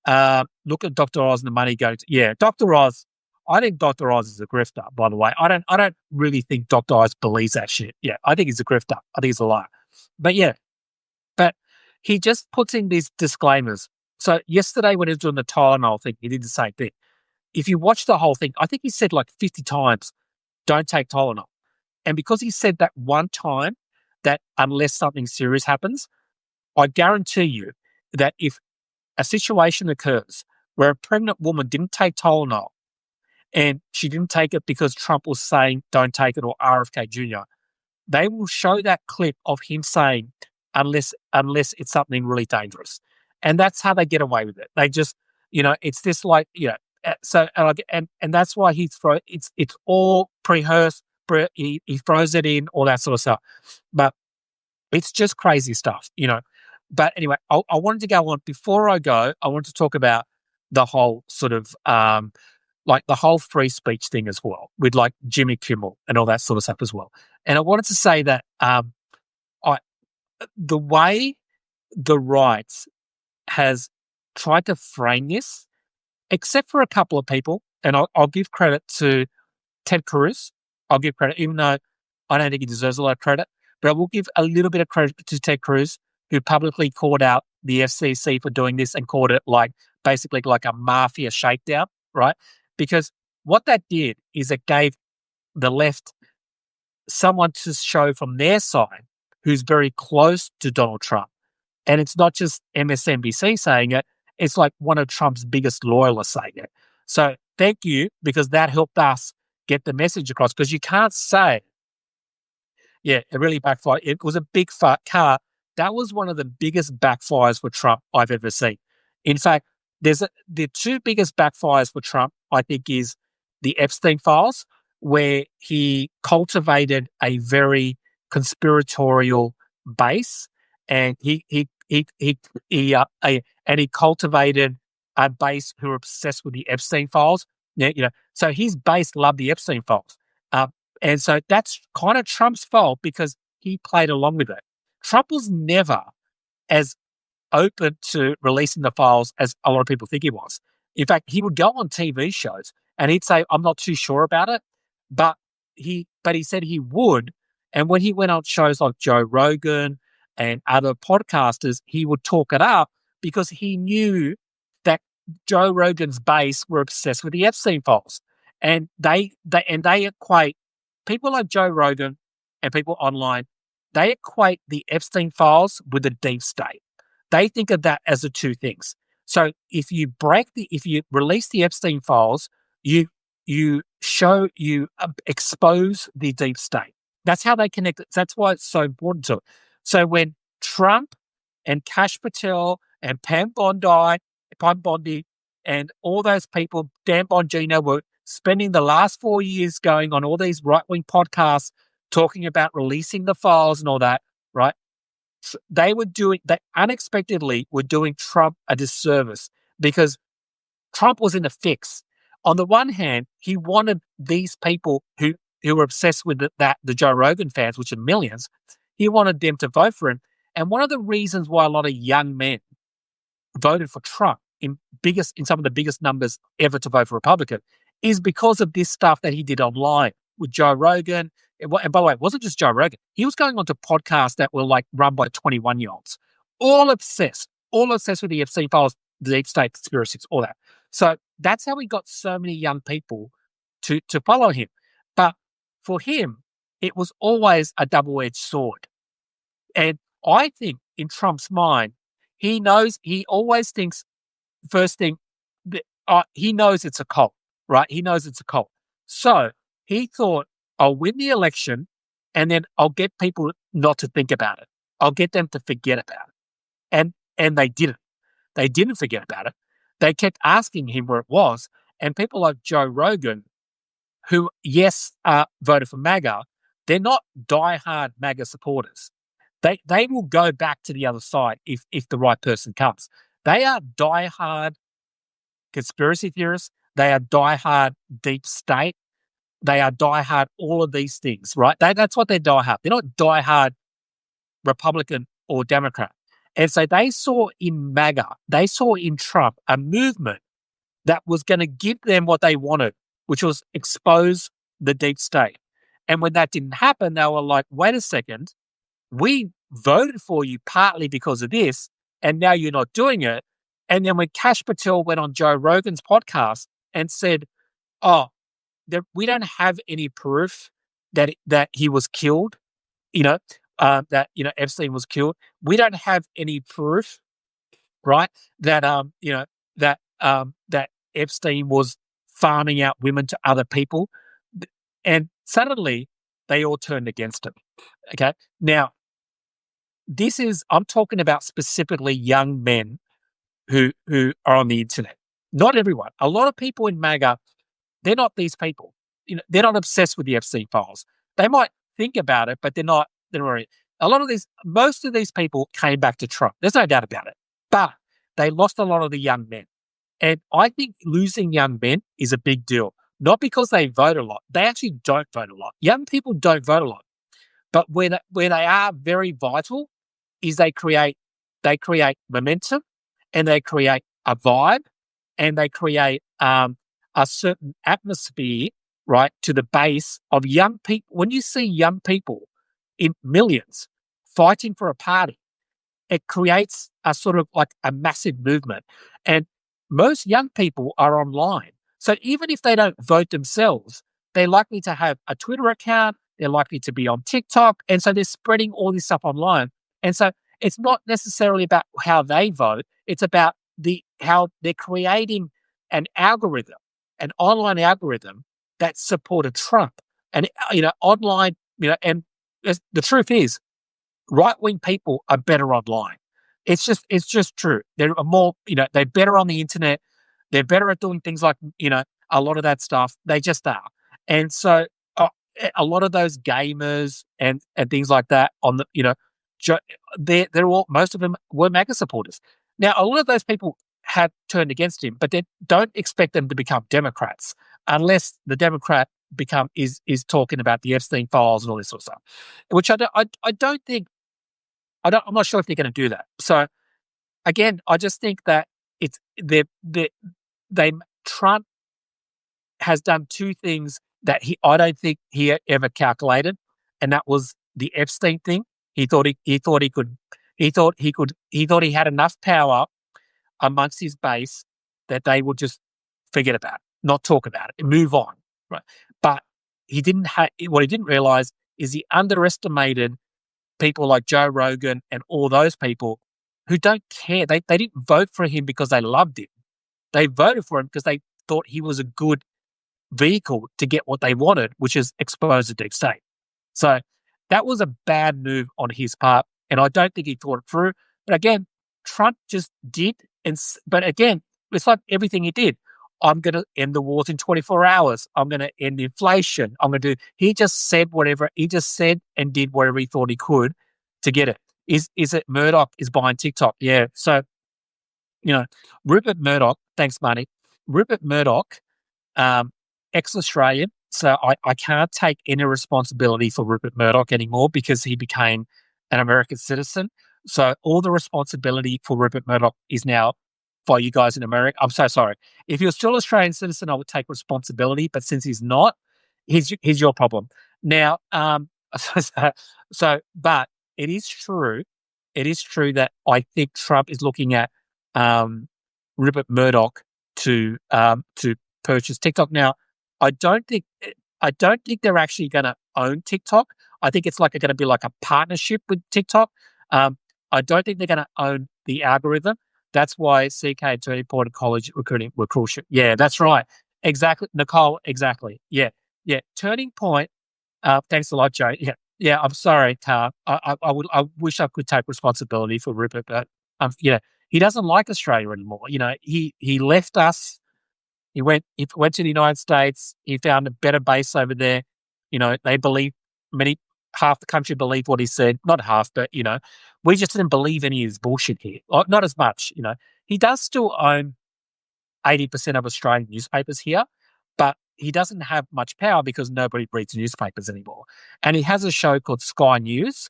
[SPEAKER 1] Look at Dr. Oz and the money goes. Yeah, Dr. Oz. I think Dr. Oz is a grifter, by the way. I don't really think Dr. Oz believes that shit. Yeah, I think he's a grifter. I think he's a liar. But yeah, but he just puts in these disclaimers. So yesterday when he was doing the Tylenol thing, he did the same thing. If you watch the whole thing, I think he said like 50 times, don't take Tylenol. And because he said that one time, that unless something serious happens, I guarantee you that if a situation occurs where a pregnant woman didn't take Tylenol and she didn't take it because Trump was saying don't take it, or RFK Junior, they will show that clip of him saying unless it's something really dangerous. And that's how they get away with it. They just, it's this like, so and that's why it's all pre-rehearsed. He throws it in, all that sort of stuff. But it's just crazy stuff, But anyway, I wanted to go on. Before I go, I want to talk about the whole sort of like the whole free speech thing as well, with like Jimmy Kimmel and all that sort of stuff as well. And I wanted to say that the way the right has tried to frame this, except for a couple of people, and I'll give credit to Ted Cruz. I'll give credit, even though I don't think he deserves a lot of credit, but I will give a little bit of credit to Ted Cruz, who publicly called out the FCC for doing this and called it basically like a mafia shakedown, right? Because what that did is it gave the left someone to show from their side who's very close to Donald Trump. And it's not just MSNBC saying it, it's like one of Trump's biggest loyalists saying it. So thank you, because that helped us get the message across, because you can't say, yeah, it really backfired. It was a big fat car. That was one of the biggest backfires for Trump I've ever seen. In fact, the two biggest backfires for Trump, I think, is the Epstein files, where he cultivated a very conspiratorial base, and he cultivated a base who are obsessed with the Epstein files. Yeah, so his base loved the Epstein files, and so that's kind of Trump's fault, because he played along with it. Trump was never as open to releasing the files as a lot of people think he was. In fact, he would go on TV shows and he'd say, I'm not too sure about it, but he said he would. And when he went on shows like Joe Rogan and other podcasters, he would talk it up, because he knew that Joe Rogan's base were obsessed with the Epstein files. And they equate people like Joe Rogan and people online, they equate the Epstein files with the deep state. They think of that as the two things. So if you release the Epstein files, you expose the deep state. That's how they connect it. That's why it's so important to it. So when Trump and Kash Patel and Pam Bondi and all those people, Dan Bongino, were spending the last 4 years going on all these right-wing podcasts talking about releasing the files and all that, right? They unexpectedly were doing Trump a disservice, because Trump was in a fix. On the one hand, he wanted these people who who were obsessed with the Joe Rogan fans, which are millions. He wanted them to vote for him. And one of the reasons why a lot of young men voted for Trump in some of the biggest numbers ever to vote for Republican is because of this stuff that he did online with Joe Rogan. And by the way, it wasn't just Joe Rogan. He was going on to podcasts that were like run by 21-year-olds, all obsessed with the Epstein files, the deep state conspiracies, all that. So that's how he got so many young people to follow him. But for him, it was always a double-edged sword. And I think in Trump's mind, he always thinks, first thing, he knows it's a cult, right? He knows it's a cult. So he thought, I'll win the election and then I'll get people not to think about it. I'll get them to forget about it. And they didn't. They didn't forget about it. They kept asking him where it was. And people like Joe Rogan, who, yes, voted for MAGA, they're not diehard MAGA supporters. They will go back to the other side if the right person comes. They are diehard conspiracy theorists. They are diehard deep state. They are diehard all of these things, right? That's what they're diehard. They're not diehard Republican or Democrat. And so they saw in MAGA, they saw in Trump a movement that was going to give them what they wanted, which was expose the deep state. And when that didn't happen, they were like, wait a second, we voted for you partly because of this, and now you're not doing it. And then when Kash Patel went on Joe Rogan's podcast and said, we don't have any proof that he was killed, that Epstein was killed. We don't have any proof, right, that that Epstein was farming out women to other people. And suddenly they all turned against him. Okay. Now, I'm talking about specifically young men who are on the internet. Not everyone. A lot of people in MAGA, they're not these people. They're not obsessed with the Epstein files. They might think about it, but they're not. Most of these people came back to Trump. There's no doubt about it. But they lost a lot of the young men. And I think losing young men is a big deal. Not because they vote a lot. They actually don't vote a lot. Young people don't vote a lot. But where they are very vital is they create momentum, and they create a vibe, and they create a certain atmosphere, right, to the base of young people. When you see young people in millions fighting for a party, it creates a sort of like a massive movement. And most young people are online. So even if they don't vote themselves, they're likely to have a Twitter account, they're likely to be on TikTok, and so they're spreading all this stuff online. And so it's not necessarily about how they vote, it's about how they're creating an online algorithm that supported Trump. And online, and the truth is, right-wing people are better online. It's just true. They're more, they're better on the internet. They're better at doing things like, a lot of that stuff. They just are. And so a lot of those gamers and things like that on the, they're all, most of them were MAGA supporters. Now, a lot of those people have turned against him, but they don't expect them to become Democrats unless the Democrat is talking about the Epstein files and all this sort of stuff, which I don't think. I'm not sure if they're going to do that. So again, I just think that Trump has done two things that I don't think he ever calculated, and that was the Epstein thing. He thought he had enough power amongst his base that they would just forget about it, not talk about it, and move on. Right? But what he didn't realize is he underestimated people like Joe Rogan and all those people who don't care. They didn't vote for him because they loved him. They voted for him because they thought he was a good vehicle to get what they wanted, which is expose the deep state. So that was a bad move on his part, and I don't think he thought it through. But again, Trump just did. But again, it's like everything he did. I'm going to end the wars in 24 hours. I'm going to end inflation. He just said and did whatever he thought he could to get it. Is it Murdoch is buying TikTok? Yeah. So, Rupert Murdoch, thanks, Marty. Rupert Murdoch, ex-Australian, so I can't take any responsibility for Rupert Murdoch anymore because he became an American citizen. So all the responsibility for Rupert Murdoch is now for you guys in America. I'm so sorry. If he was still an Australian citizen, I would take responsibility. But since he's not, he's your problem. Now, but it is true. It is true that I think Trump is looking at um, Rupert Murdoch to purchase TikTok. Now, I don't think I don't think they're actually going to own TikTok. I think it's like going to be like a partnership with TikTok. Um, I don't think they're going to own the algorithm. That's why CK and Turning Point College recruiting were crucial. Yeah, that's right. Exactly, Nicole. Exactly. Yeah, yeah. Turning Point. Thanks a lot, Joe. Yeah, yeah. I'm sorry, Tar. I wish I could take responsibility for Rupert, but he doesn't like Australia anymore. He left us. He went to the United States. He found a better base over there. They believe many half the country believed what he said. Not half, but we just didn't believe any of his bullshit here. Or not as much. He does still own 80% of Australian newspapers here, but he doesn't have much power because nobody reads newspapers anymore. And he has a show called Sky News,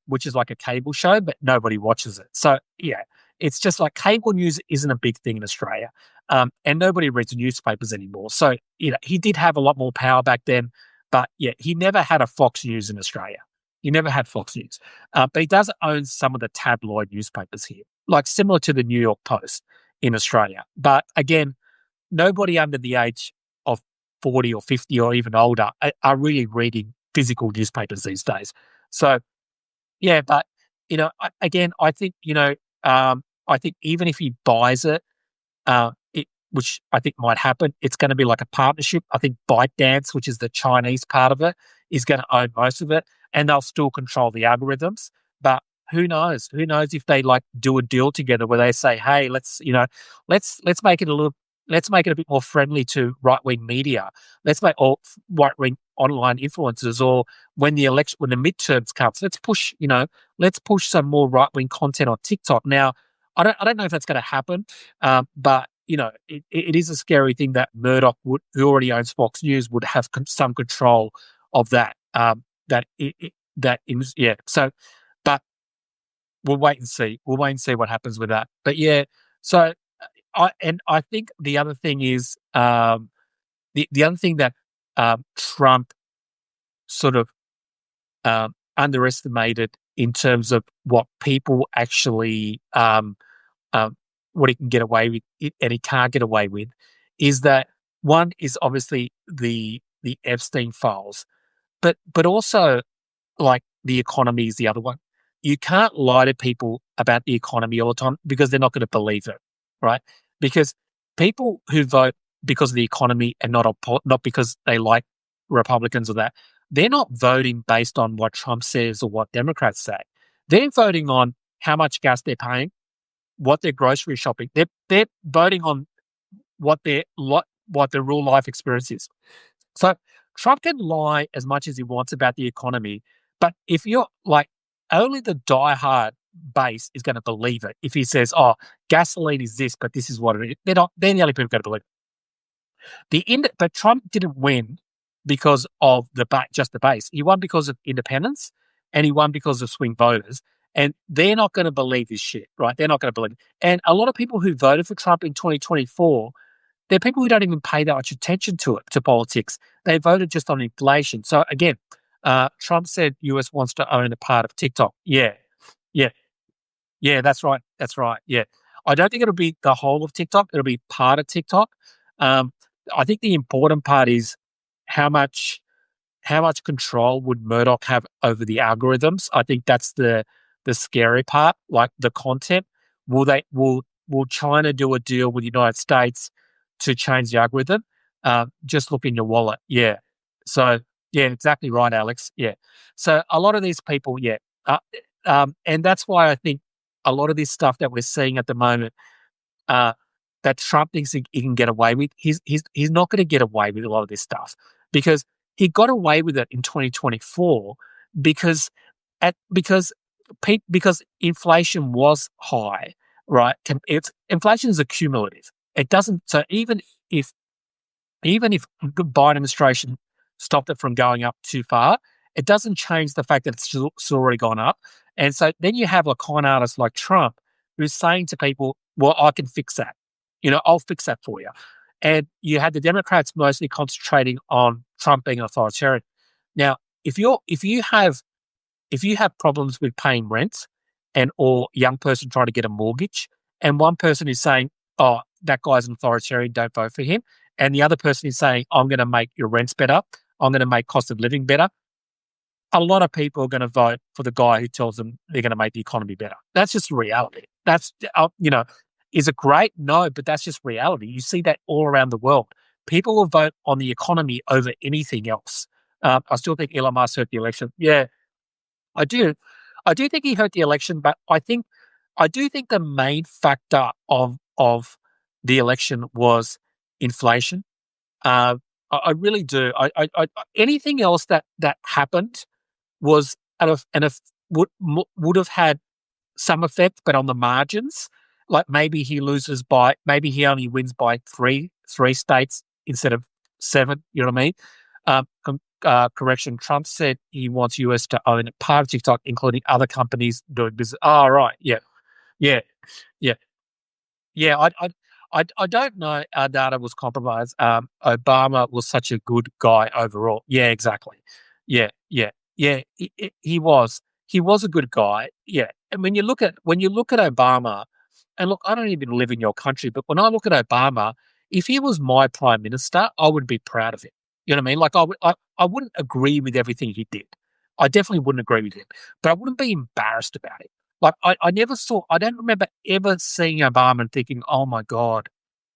[SPEAKER 1] which is like a cable show, but nobody watches it. So, yeah, it's just like cable news isn't a big thing in Australia, and nobody reads newspapers anymore. So, he did have a lot more power back then, but yeah, he never had a Fox News in Australia. He never had Fox News, but he does own some of the tabloid newspapers here, like similar to the New York Post in Australia. But again, nobody under the age of 40 or 50 or even older are really reading physical newspapers these days. So, yeah, but, again, I think, I think even if he buys it, which I think might happen, it's going to be like a partnership. I think ByteDance, which is the Chinese part of it, is going to own most of it, and they'll still control the algorithms. But who knows? Who knows if they like do a deal together where they say, "Hey, let's make it a little, let's make it a bit more friendly to right wing media. Let's make all right wing online influencers, or when the midterms comes, let's push some more right wing content on TikTok." Now, I don't know if that's going to happen, but it is a scary thing that Murdoch who already owns Fox News, would have some control of that. Yeah. So, but we'll wait and see. We'll wait and see what happens with that. But yeah, so I think the other thing is the other thing that Trump sort of underestimated in terms of what people actually what he can get away with and he can't get away with is that one is obviously the Epstein files, but also like the economy is the other one. You can't lie to people about the economy all the time because they're not going to believe it, right? Because people who vote because of the economy and not because they like Republicans or that, they're not voting based on what Trump says or what Democrats say. They're voting on how much gas they're paying, what they're grocery shopping. They're voting on what their real life experience is. So Trump can lie as much as he wants about the economy, but if you're like only the diehard base is going to believe it. If he says, "Oh, gasoline is this, but this is what it is," they're the only people going to believe it. But Trump didn't win because of just the base. He won because of independents, and he won because of swing voters. And they're not going to believe his shit, right? They're not going to believe it. And a lot of people who voted for Trump in 2024, they're people who don't even pay that much attention to politics. They voted just on inflation. So again, Trump said US wants to own a part of TikTok. Yeah, yeah, yeah. That's right. That's right. Yeah, I don't think it'll be the whole of TikTok. It'll be part of TikTok. Um, I think the important part is how much control would Murdoch have over the algorithms? I think that's the scary part. Like the content, will China do a deal with the United States to change the algorithm? Just look in your wallet. Yeah. So yeah, exactly right, Alex. Yeah. So a lot of these people, yeah, and that's why I think a lot of this stuff that we're seeing at the moment, uh, that Trump thinks he can get away with, he's not going to get away with a lot of this stuff because he got away with it in 2024 because because because inflation was high, right? Inflation is accumulative. It doesn't. So even if even if the Biden administration stopped it from going up too far, it doesn't change the fact that it's already gone up. And so then you have a con artist like Trump who's saying to people, well, I can fix that. I'll fix that for you. And you had the Democrats mostly concentrating on Trump being authoritarian. Now, if you have problems with paying rent and or young person trying to get a mortgage, and one person is saying, "Oh, that guy's an authoritarian, don't vote for him," and the other person is saying, "I'm going to make your rents better, I'm going to make cost of living better," a lot of people are going to vote for the guy who tells them they're going to make the economy better. That's just reality. Is it great? No, but that's just reality. You see that all around the world. People will vote on the economy over anything else. I still think Elon Musk hurt the election. Yeah, I do. I do think he hurt the election, but I do think the main factor of the election was inflation. Uh, I really do. Anything else that happened was would have had some effect, but on the margins. Like maybe he only wins by three states instead of seven. You know what I mean? Correction. Trump said he wants US to own part of TikTok, including other companies doing business. Oh, right. Yeah. Yeah. Yeah. Yeah, I don't know our data was compromised. Obama was such a good guy overall. Yeah, exactly. Yeah, yeah, yeah. He was. He was a good guy. Yeah. And when you look at Obama, and look, I don't even live in your country, but when I look at Obama, if he was my prime minister, I would be proud of him. You know what I mean? Like I wouldn't agree with everything he did. I definitely wouldn't agree with him, but I wouldn't be embarrassed about it. Like I don't remember ever seeing Obama and thinking, "Oh my God,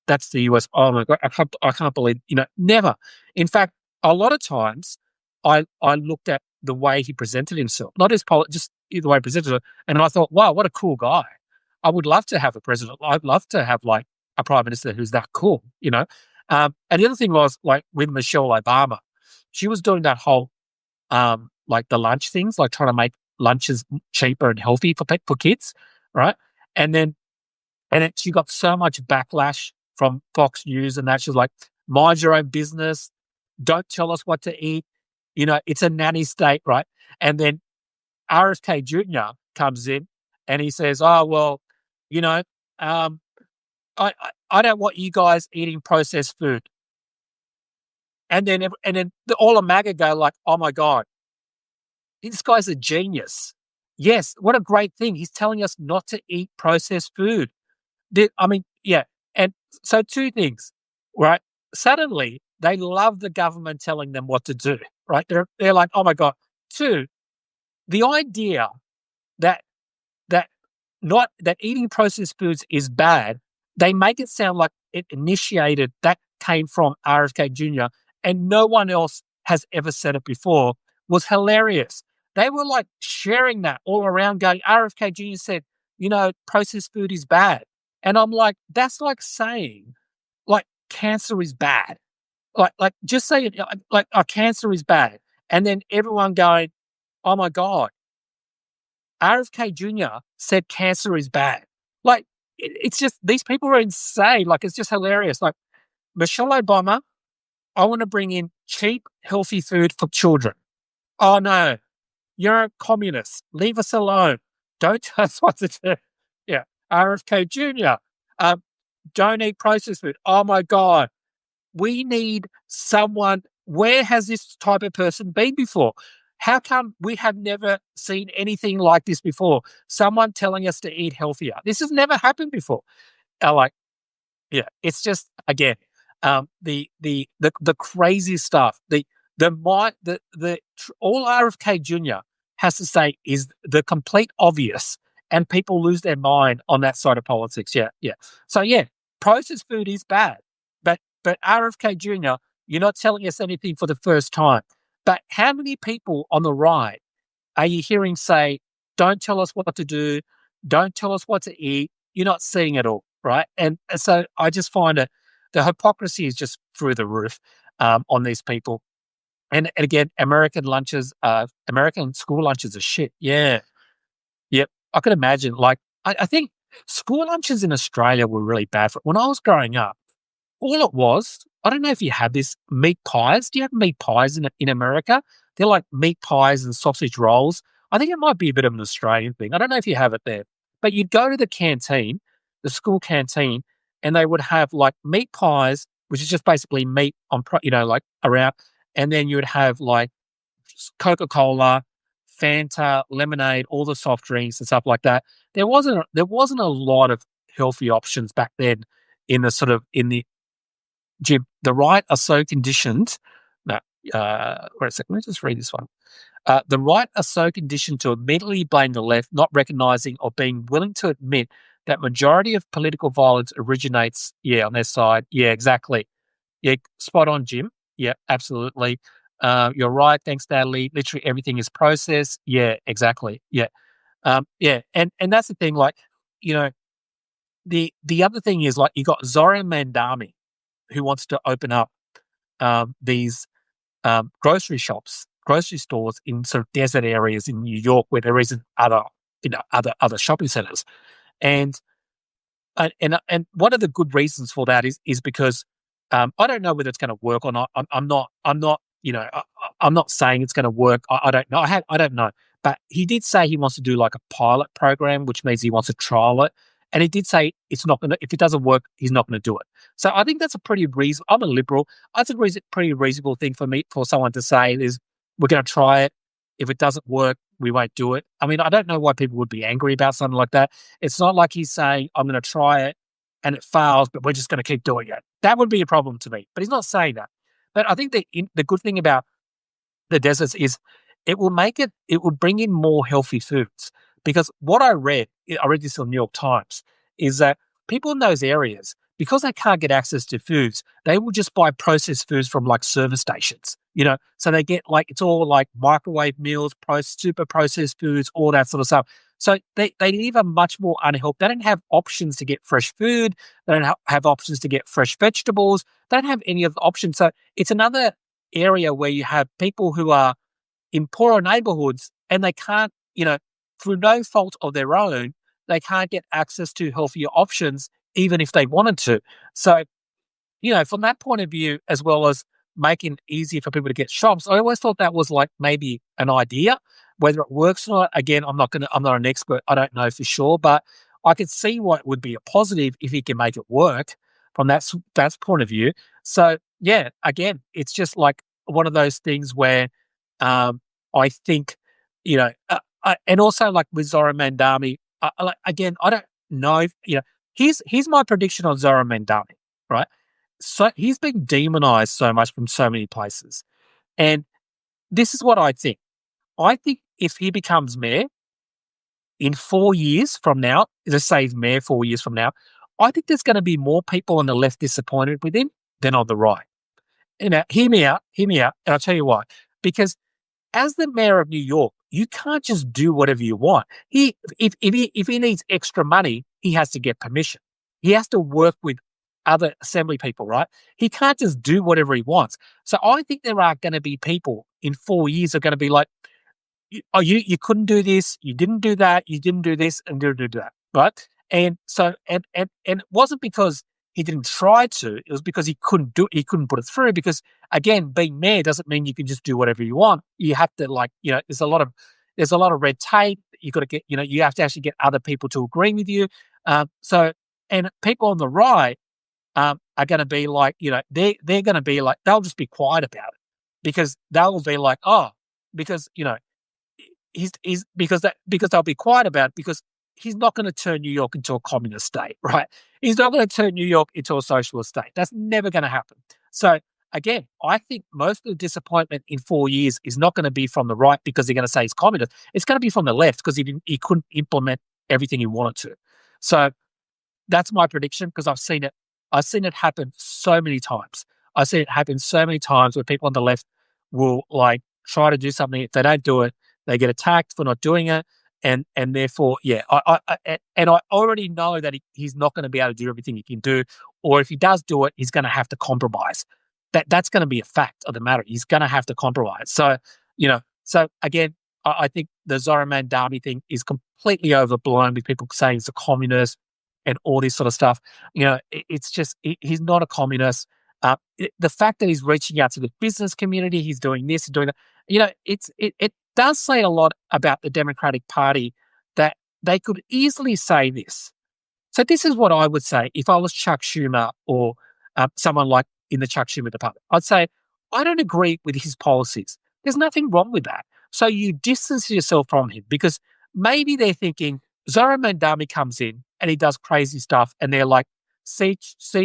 [SPEAKER 1] that's the US. Oh my God, I can't believe," never. In fact, a lot of times I looked at the way he presented himself, not just the way he presented it, and I thought, wow, what a cool guy. I would love to have a president. I'd love to have like a prime minister who's that cool. And the other thing was like with Michelle Obama, she was doing that whole like the lunch things, like trying to make lunches cheaper and healthy for kids, right? And then she got so much backlash from Fox News and that she was like, "Mind your own business, don't tell us what to eat." It's a nanny state, right? And then RFK Junior comes in and he says, "Oh well, you know, um, I don't want you guys eating processed food." And then all the MAGA go like, "Oh my God, this guy's a genius." Yes, what a great thing. He's telling us not to eat processed food. I mean, yeah. And so two things, right? Suddenly they love the government telling them what to do, right? They're like, "Oh my God." Two, the idea that that not that eating processed foods is bad, they make it sound like that came from RFK Junior. And no one else has ever said it before, was hilarious. They were like sharing that all around, going, RFK Junior said, processed food is bad. And I'm like, that's like saying like cancer is bad. Like just say it like cancer is bad. And then everyone going, "Oh my God, RFK Jr. said cancer is bad." Like, it's just, these people are insane. Like, it's just hilarious. Like, Michelle Obama, "I want to bring in cheap, healthy food for children." Oh, no, you're a communist. Leave us alone. Don't tell us what to do. Yeah. RFK Jr., um, "don't eat processed food." Oh, my God. We need someone. Where has this type of person been before? How come we have never seen anything like this before? Someone telling us to eat healthier. This has never happened before. Like, yeah, it's just again, the crazy stuff. All RFK Junior has to say is the complete obvious, and people lose their mind on that side of politics. Yeah, yeah. So yeah, processed food is bad, but RFK Junior, you're not telling us anything for the first time. But how many people on the right are you hearing say, "Don't tell us what to do, don't tell us what to eat"? You're not seeing it all, right? And so I just find it, the hypocrisy is just through the roof on these people. And again, American school lunches are shit. Yeah, yep. I could imagine. Like, I think school lunches in Australia were really bad. When I was growing up, all it was, I don't know if you have this meat pies. Do you have meat pies in America? They're like meat pies and sausage rolls. I think it might be a bit of an Australian thing. I don't know if you have it there, but you'd go to the canteen, the school canteen, and they would have like meat pies, which is just basically meat on, like around, and then you would have like Coca Cola, Fanta, lemonade, all the soft drinks and stuff like that. There wasn't a lot of healthy options back then in the sort of in the gym. The right are so conditioned. No, wait a second. Let me just read this one. The right are so conditioned to immediately blame the left, not recognizing or being willing to admit that majority of political violence originates, on their side. Yeah, exactly. Yeah, spot on, Jim. Yeah, absolutely. You're right. Thanks, Natalie. Literally everything is processed. Yeah, exactly. Yeah. And that's the thing. Like, you know, the other thing is like you got Zoran Mandami who wants to open up these grocery shops, grocery stores in sort of desert areas in New York where there isn't other shopping centers, and and one of the good reasons for that is because I don't know whether it's going to work or not. I'm not I'm not saying it's going to work. I don't know. I don't know. But he did say he wants to do like a pilot program, which means he wants to trial it. And he did say it's not going to, if it doesn't work, he's not going to do it. So I think that's a pretty reasonable, I'm a liberal. That's a pretty reasonable thing for someone to say is we're going to try it. If it doesn't work, we won't do it. I mean, I don't know why people would be angry about something like that. It's not like he's saying, I'm going to try it and it fails, but we're just going to keep doing it. That would be a problem to me. But he's not saying that. But I think the good thing about the deserts is it will bring in more healthy foods. Because what I read this on New York Times, is that people in those areas, because they can't get access to foods, they will just buy processed foods from like service stations, so they get like, it's all like microwave meals, super processed foods, all that sort of stuff. So they live a much more unhealthy. They don't have options to get fresh food. They don't have options to get fresh vegetables. They don't have any of the options. So it's another area where you have people who are in poorer neighborhoods and they can't, through no fault of their own, they can't get access to healthier options, even if they wanted to. So, from that point of view, as well as making it easier for people to get shops, I always thought that was like maybe an idea. Whether it works or not, again, I'm not an expert. I don't know for sure, but I could see what would be a positive if he can make it work from that point of view. So yeah, again, it's just like one of those things where I think, and also like with Zoran Mandami, again, I don't know if, here's my prediction on Zoran Mandami, right? So he's been demonized so much from so many places. And this is what I think. I think if he becomes mayor in 4 years from now, let's say he's mayor 4 years from now, I think there's going to be more people on the left disappointed with him than on the right. Hear me out, and I'll tell you why. Because as the mayor of New York, you can't just do whatever you want. If he needs extra money, he has to get permission. He has to work with other assembly people, right? He can't just do whatever he wants. So I think there are going to be people in 4 years who are going to be like, you couldn't do this, you didn't do that, you didn't do this, and didn't do that, right? And so and it wasn't because he didn't try to; it was because he couldn't put it through. Because again, being mayor doesn't mean you can just do whatever you want. You have to there's a lot of red tape. You got to get you have to actually get other people to agree with you. And people on the right are going to be like they're going to be like they'll just be quiet about it because they'll be like because because they'll be quiet about it because he's not going to turn New York into a communist state, right? He's not going to turn New York into a socialist state. That's never going to happen. So again, I think most of the disappointment in 4 years is not going to be from the right because they're going to say he's communist. It's going to be from the left because he couldn't implement everything he wanted to. So that's my prediction because I've seen it happen so many times. I've seen it happen so many times where people on the left will like try to do something. If they don't do it, they get attacked for not doing it. And therefore, I already know that he's not going to be able to do everything he can do, or if he does do it, he's going to have to compromise. That's going to be a fact of the matter. He's going to have to compromise. So, so again, I think the Zoran Mandami thing is completely overblown with people saying he's a communist and all this sort of stuff. It's just he's not a communist. The fact that he's reaching out to the business community, he's doing this, he's doing that. It does say a lot about the Democratic Party that they could easily say this. So this is what I would say if I was Chuck Schumer or someone like in the Chuck Schumer department. I'd say, I don't agree with his policies. There's nothing wrong with that. So you distance yourself from him because maybe they're thinking Zoran Mandami comes in and he does crazy stuff and they're like, see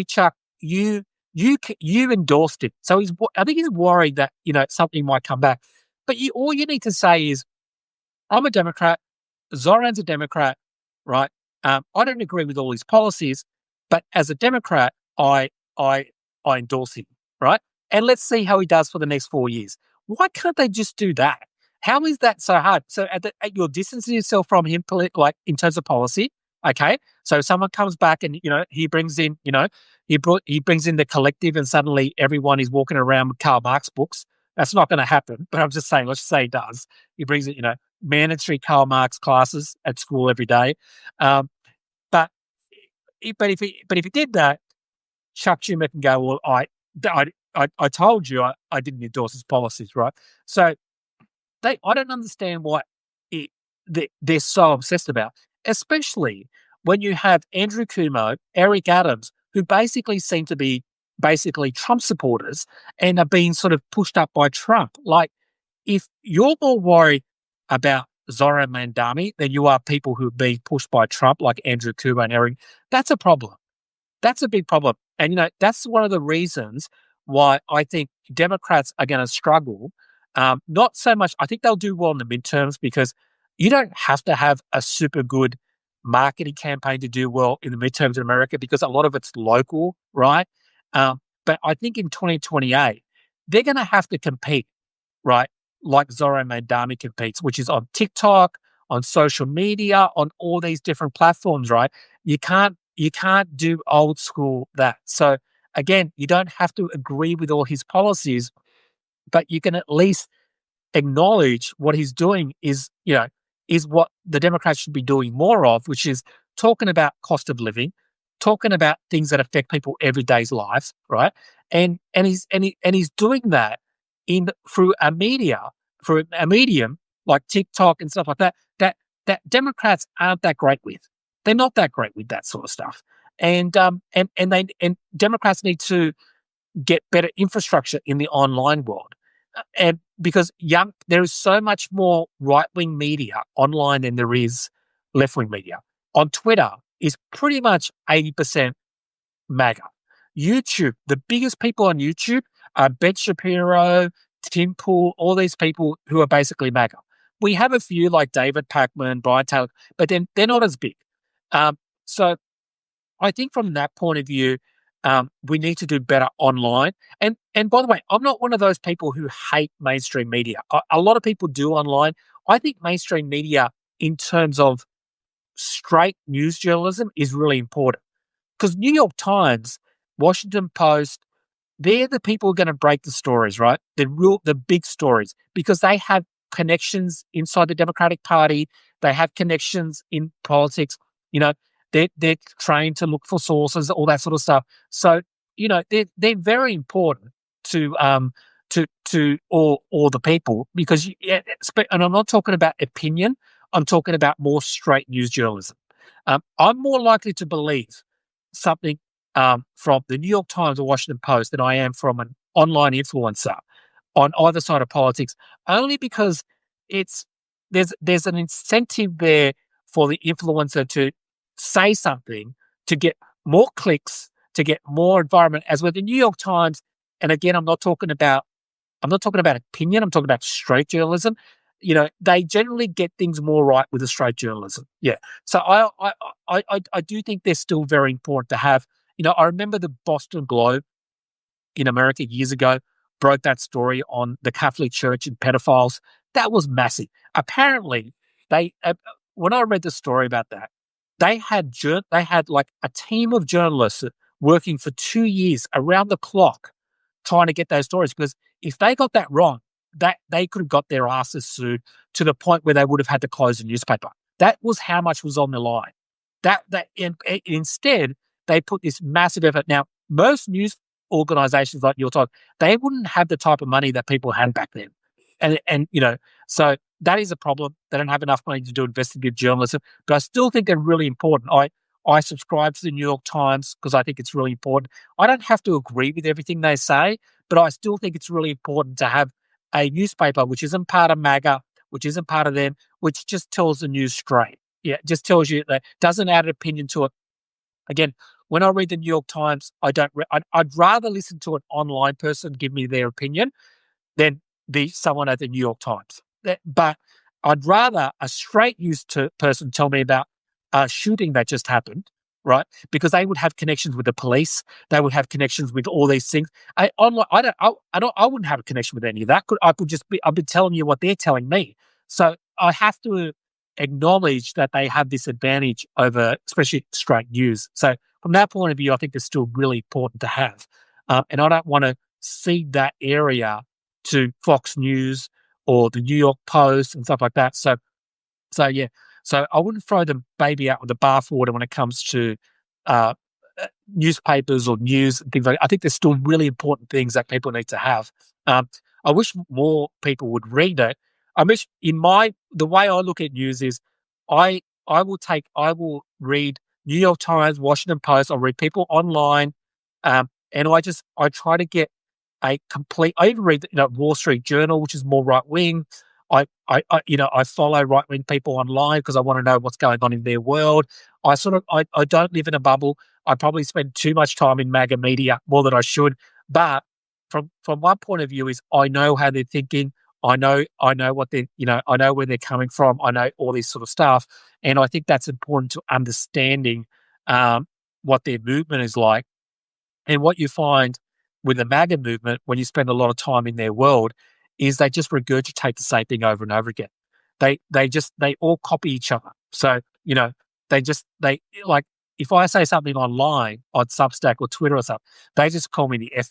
[SPEAKER 1] Chuck, you endorsed it. So I think he's worried that, something might come back. But all you need to say is, I'm a Democrat. Zoran's a Democrat, right? I don't agree with all his policies, but as a Democrat, I endorse him, right? And let's see how he does for the next 4 years. Why can't they just do that? How is that so hard? So you're distancing yourself from him, like in terms of policy, okay? So someone comes back and he brings in, he brings in the collective, and suddenly everyone is walking around with Karl Marx books. That's not going to happen, but I'm just saying, let's say he does. He brings in, mandatory Karl Marx classes at school every day. But if he did that, Chuck Schumer can go, well, I told you I didn't endorse his policies, right? So I don't understand why they're so obsessed about, especially when you have Andrew Cuomo, Eric Adams, who basically seem to be Trump supporters and are being sort of pushed up by Trump. Like, if you're more worried about Zoran Mandami than you are people who are being pushed by Trump, like Andrew Cuomo and Eric, that's a problem. That's a big problem. And, that's one of the reasons why I think Democrats are going to struggle. Not so much, I think they'll do well in the midterms because you don't have to have a super good marketing campaign to do well in the midterms in America because a lot of it's local, right? But I think in 2028, they're going to have to compete, right? Like Zoran Mandami competes, which is on TikTok, on social media, on all these different platforms, right? You can't do old school that. So again, you don't have to agree with all his policies, but you can at least acknowledge what he's doing is what the Democrats should be doing more of, which is talking about cost of living, talking about things that affect people everyday's lives, right? And he's doing that through a medium like TikTok and stuff like that that Democrats aren't that great with. They're not that great with that sort of stuff. And Democrats need to get better infrastructure in the online world. And because there is so much more right-wing media online than there is left-wing media. On Twitter is pretty much 80% MAGA. YouTube, the biggest people on YouTube are Ben Shapiro, Tim Pool, all these people who are basically MAGA. We have a few like David Pakman, Brian Taylor, but then they're not as big. So I think from that point of view, we need to do better online. And by the way, I'm not one of those people who hate mainstream media. A lot of people do online. I think mainstream media, in terms of straight news journalism, is really important because New York Times, Washington Post, they're the people who are going to break the stories, right? The big stories, because they have connections inside the Democratic Party. They have connections in politics. They're trained to look for sources, all that sort of stuff. So, they're very important to all the people because, and I'm not talking about opinion. I'm talking about more straight news journalism. I'm more likely to believe something from the New York Times or Washington Post than I am from an online influencer on either side of politics, only because there's an incentive there for the influencer to say something to get more clicks, to get more environment. As with the New York Times, and again, I'm not talking about opinion. I'm talking about straight journalism. They generally get things more right with the straight journalism. Yeah. So I do think they're still very important to have. I remember the Boston Globe in America years ago broke that story on the Catholic Church and pedophiles. That was massive. Apparently, when I read the story about that, they had like a team of journalists working for 2 years around the clock trying to get those stories, because if they got that wrong, that they could have got their asses sued to the point where they would have had to close the newspaper. That was how much was on the line. And instead they put this massive effort. Now, most news organizations like your type, they wouldn't have the type of money that people had back then. And so that is a problem. They don't have enough money to do investigative journalism, but I still think they're really important. I subscribe to the New York Times because I think it's really important. I don't have to agree with everything they say, but I still think it's really important to have a newspaper which isn't part of MAGA, which isn't part of them, which just tells the news straight. Yeah, just tells you that, doesn't add an opinion to it. Again, when I read the New York Times, I'd rather listen to an online person give me their opinion than someone at the New York Times. But I'd rather a straight news person tell me about a shooting that just happened, right? Because they would have connections with the police, they would have connections with all these things. I wouldn't have a connection with any of that. I've been telling you what they're telling me. So I have to acknowledge that they have this advantage over, especially straight news. So from that point of view, I think it's still really important to have. And I don't want to cede that area to Fox News or the New York Post and stuff like that. So yeah, so I wouldn't throw the baby out with the bathwater when it comes to uh, newspapers or news and things like that. I think there's still really important things that people need to have. I wish more people would read it. I wish the way I look at news is I will read New York Times, Washington Post. I'll read people online, and I try to get a complete. I even read Wall Street Journal, which is more right wing. I follow right wing people online because I want to know what's going on in their world. I don't live in a bubble. I probably spend too much time in MAGA media, more than I should. But from one point of view is I know how they're thinking. I know what I know where they're coming from. I know all this sort of stuff. And I think that's important to understanding what their movement is like. And what you find with the MAGA movement, when you spend a lot of time in their world, is they just regurgitate the same thing over and over again. They all copy each other. So, they like, if I say something online on Substack or Twitter or something, they just call me the F,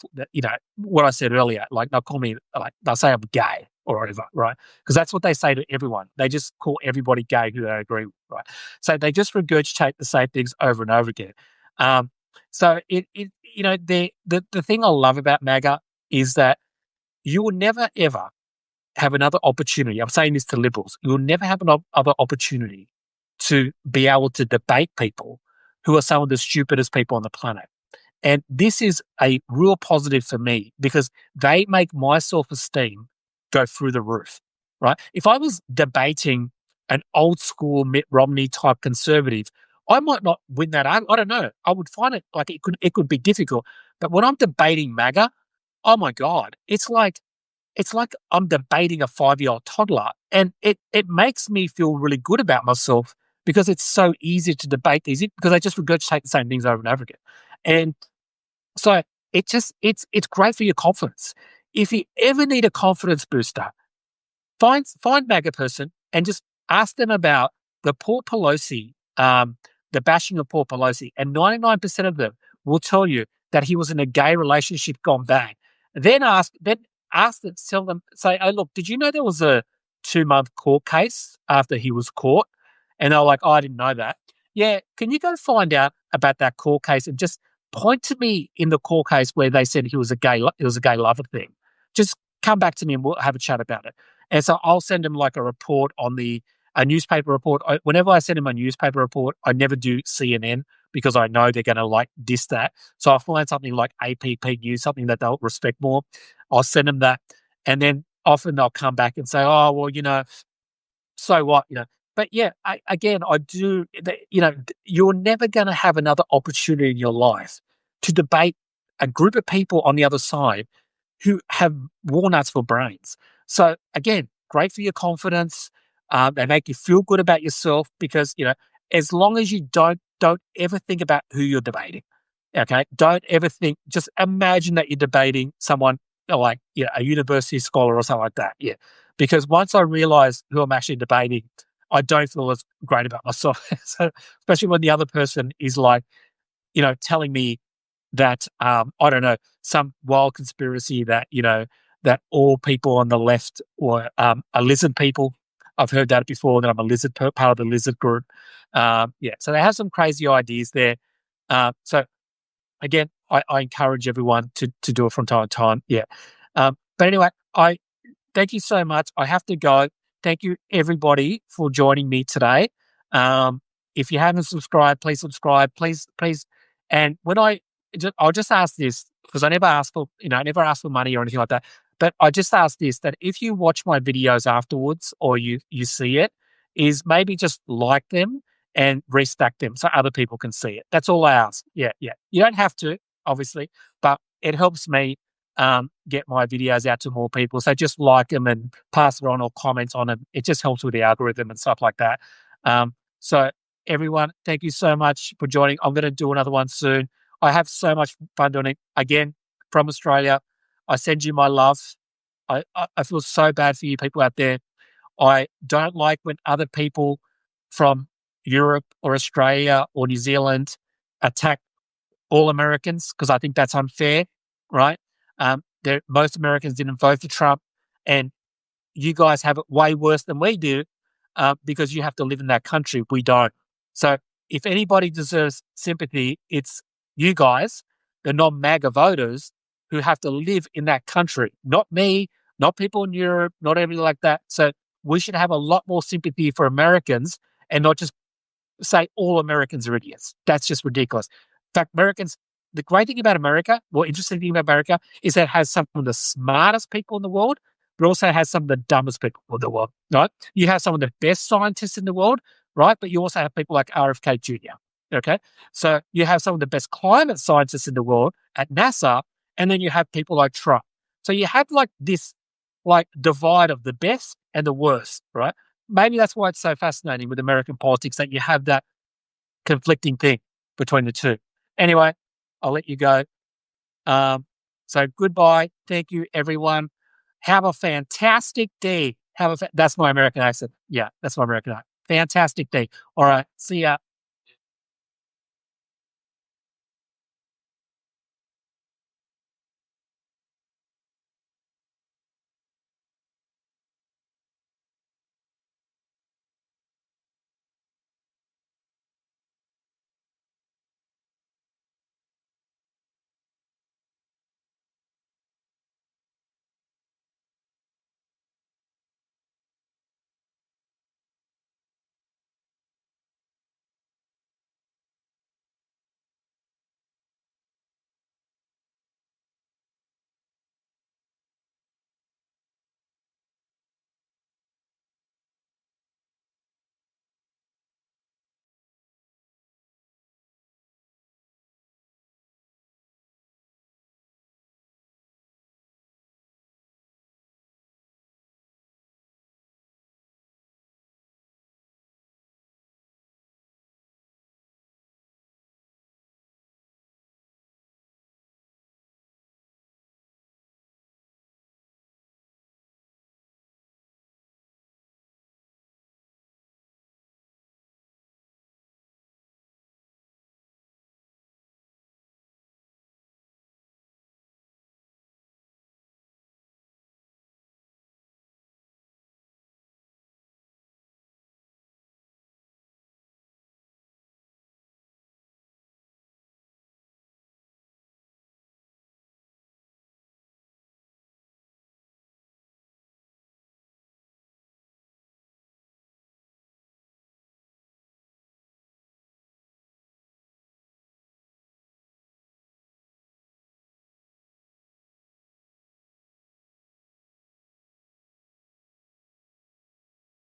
[SPEAKER 1] what I said earlier, like they'll call me, like they'll say I'm gay or whatever, right? Because that's what they say to everyone. They just call everybody gay who they agree with, right? So they just regurgitate the same things over and over again. So the thing I love about MAGA is that you will never ever have another opportunity. I'm saying this to liberals. You will never have another opportunity to be able to debate people who are some of the stupidest people on the planet. And this is a real positive for me because they make my self-esteem go through the roof, right? If I was debating an old school Mitt Romney type conservative, I might not win that argument. I don't know. I would find it like it could be difficult. But when I'm debating MAGA, oh my God, it's like I'm debating a 5-year-old toddler, and it makes me feel really good about myself because it's so easy to debate these because I just regurgitate the same things over and over again. And so it's great for your confidence. If you ever need a confidence booster, find MAGA person and just ask them about the Paul Pelosi, the bashing of Paul Pelosi, and 99% of them will tell you that he was in a gay relationship gone bad. Then ask them, tell them, say, "Oh, look, did you know there was a 2-month court case after he was caught?" And they're like, "Oh, I didn't know that." Yeah, can you go find out about that court case and just point to me in the court case where they said it was a gay lover thing? Just come back to me and we'll have a chat about it. And so I'll send him like a report on a newspaper report. Whenever I send him a newspaper report, I never do CNN because I know they're going to like diss that. So I'll find something like APP News, something that they'll respect more. I'll send them that. And then often they'll come back and say, "Oh, well, so what?" But yeah, I do, you're never going to have another opportunity in your life to debate a group of people on the other side who have walnuts for brains. So again, great for your confidence. They make you feel good about yourself because, as long as you don't ever think about who you're debating. Okay. Don't ever think, just imagine that you're debating someone like, a university scholar or something like that. Yeah. Because once I realize who I'm actually debating, I don't feel as great about myself. So, especially when the other person is like, telling me that, I don't know, some wild conspiracy that, that all people on the left are lizard people. I've heard that before, that I'm a lizard, part of the lizard group. So they have some crazy ideas there. So again, I encourage everyone to do it from time to time. Yeah. But anyway, I thank you so much. I have to go. Thank you, everybody, for joining me today. If you haven't subscribed, please subscribe. Please, please. And I'll just ask this because I never ask for, I never ask for money or anything like that. But I just ask this, that if you watch my videos afterwards or you see it, is maybe just like them and restack them so other people can see it. That's all I ask. Yeah, yeah. You don't have to, obviously, but it helps me get my videos out to more people. So just like them and pass it on or comment on them. It just helps with the algorithm and stuff like that. So everyone, thank you so much for joining. I'm going to do another one soon. I have so much fun doing it. Again, from Australia, I send you my love. I feel so bad for you people out there. I don't like when other people from Europe or Australia or New Zealand attack all Americans because I think that's unfair, right? Most Americans didn't vote for Trump, and you guys have it way worse than we do because you have to live in that country. We don't. So if anybody deserves sympathy, it's you guys, the non-MAGA voters who have to live in that country, not me, not people in Europe, not everything like that. So we should have a lot more sympathy for Americans and not just say all Americans are idiots. That's just ridiculous. In fact, the great thing about America, or interesting thing about America, is that it has some of the smartest people in the world, but also has some of the dumbest people in the world, right? You have some of the best scientists in the world, right? But you also have people like RFK Junior, okay? So you have some of the best climate scientists in the world at NASA, and then you have people like Trump. So you have like this divide of the best and the worst, right? Maybe that's why it's so fascinating with American politics that you have that conflicting thing between the two. Anyway, I'll let you go. So goodbye. Thank you, everyone. Have a fantastic day. That's my American accent. Yeah, that's my American accent. Fantastic day. All right. See ya.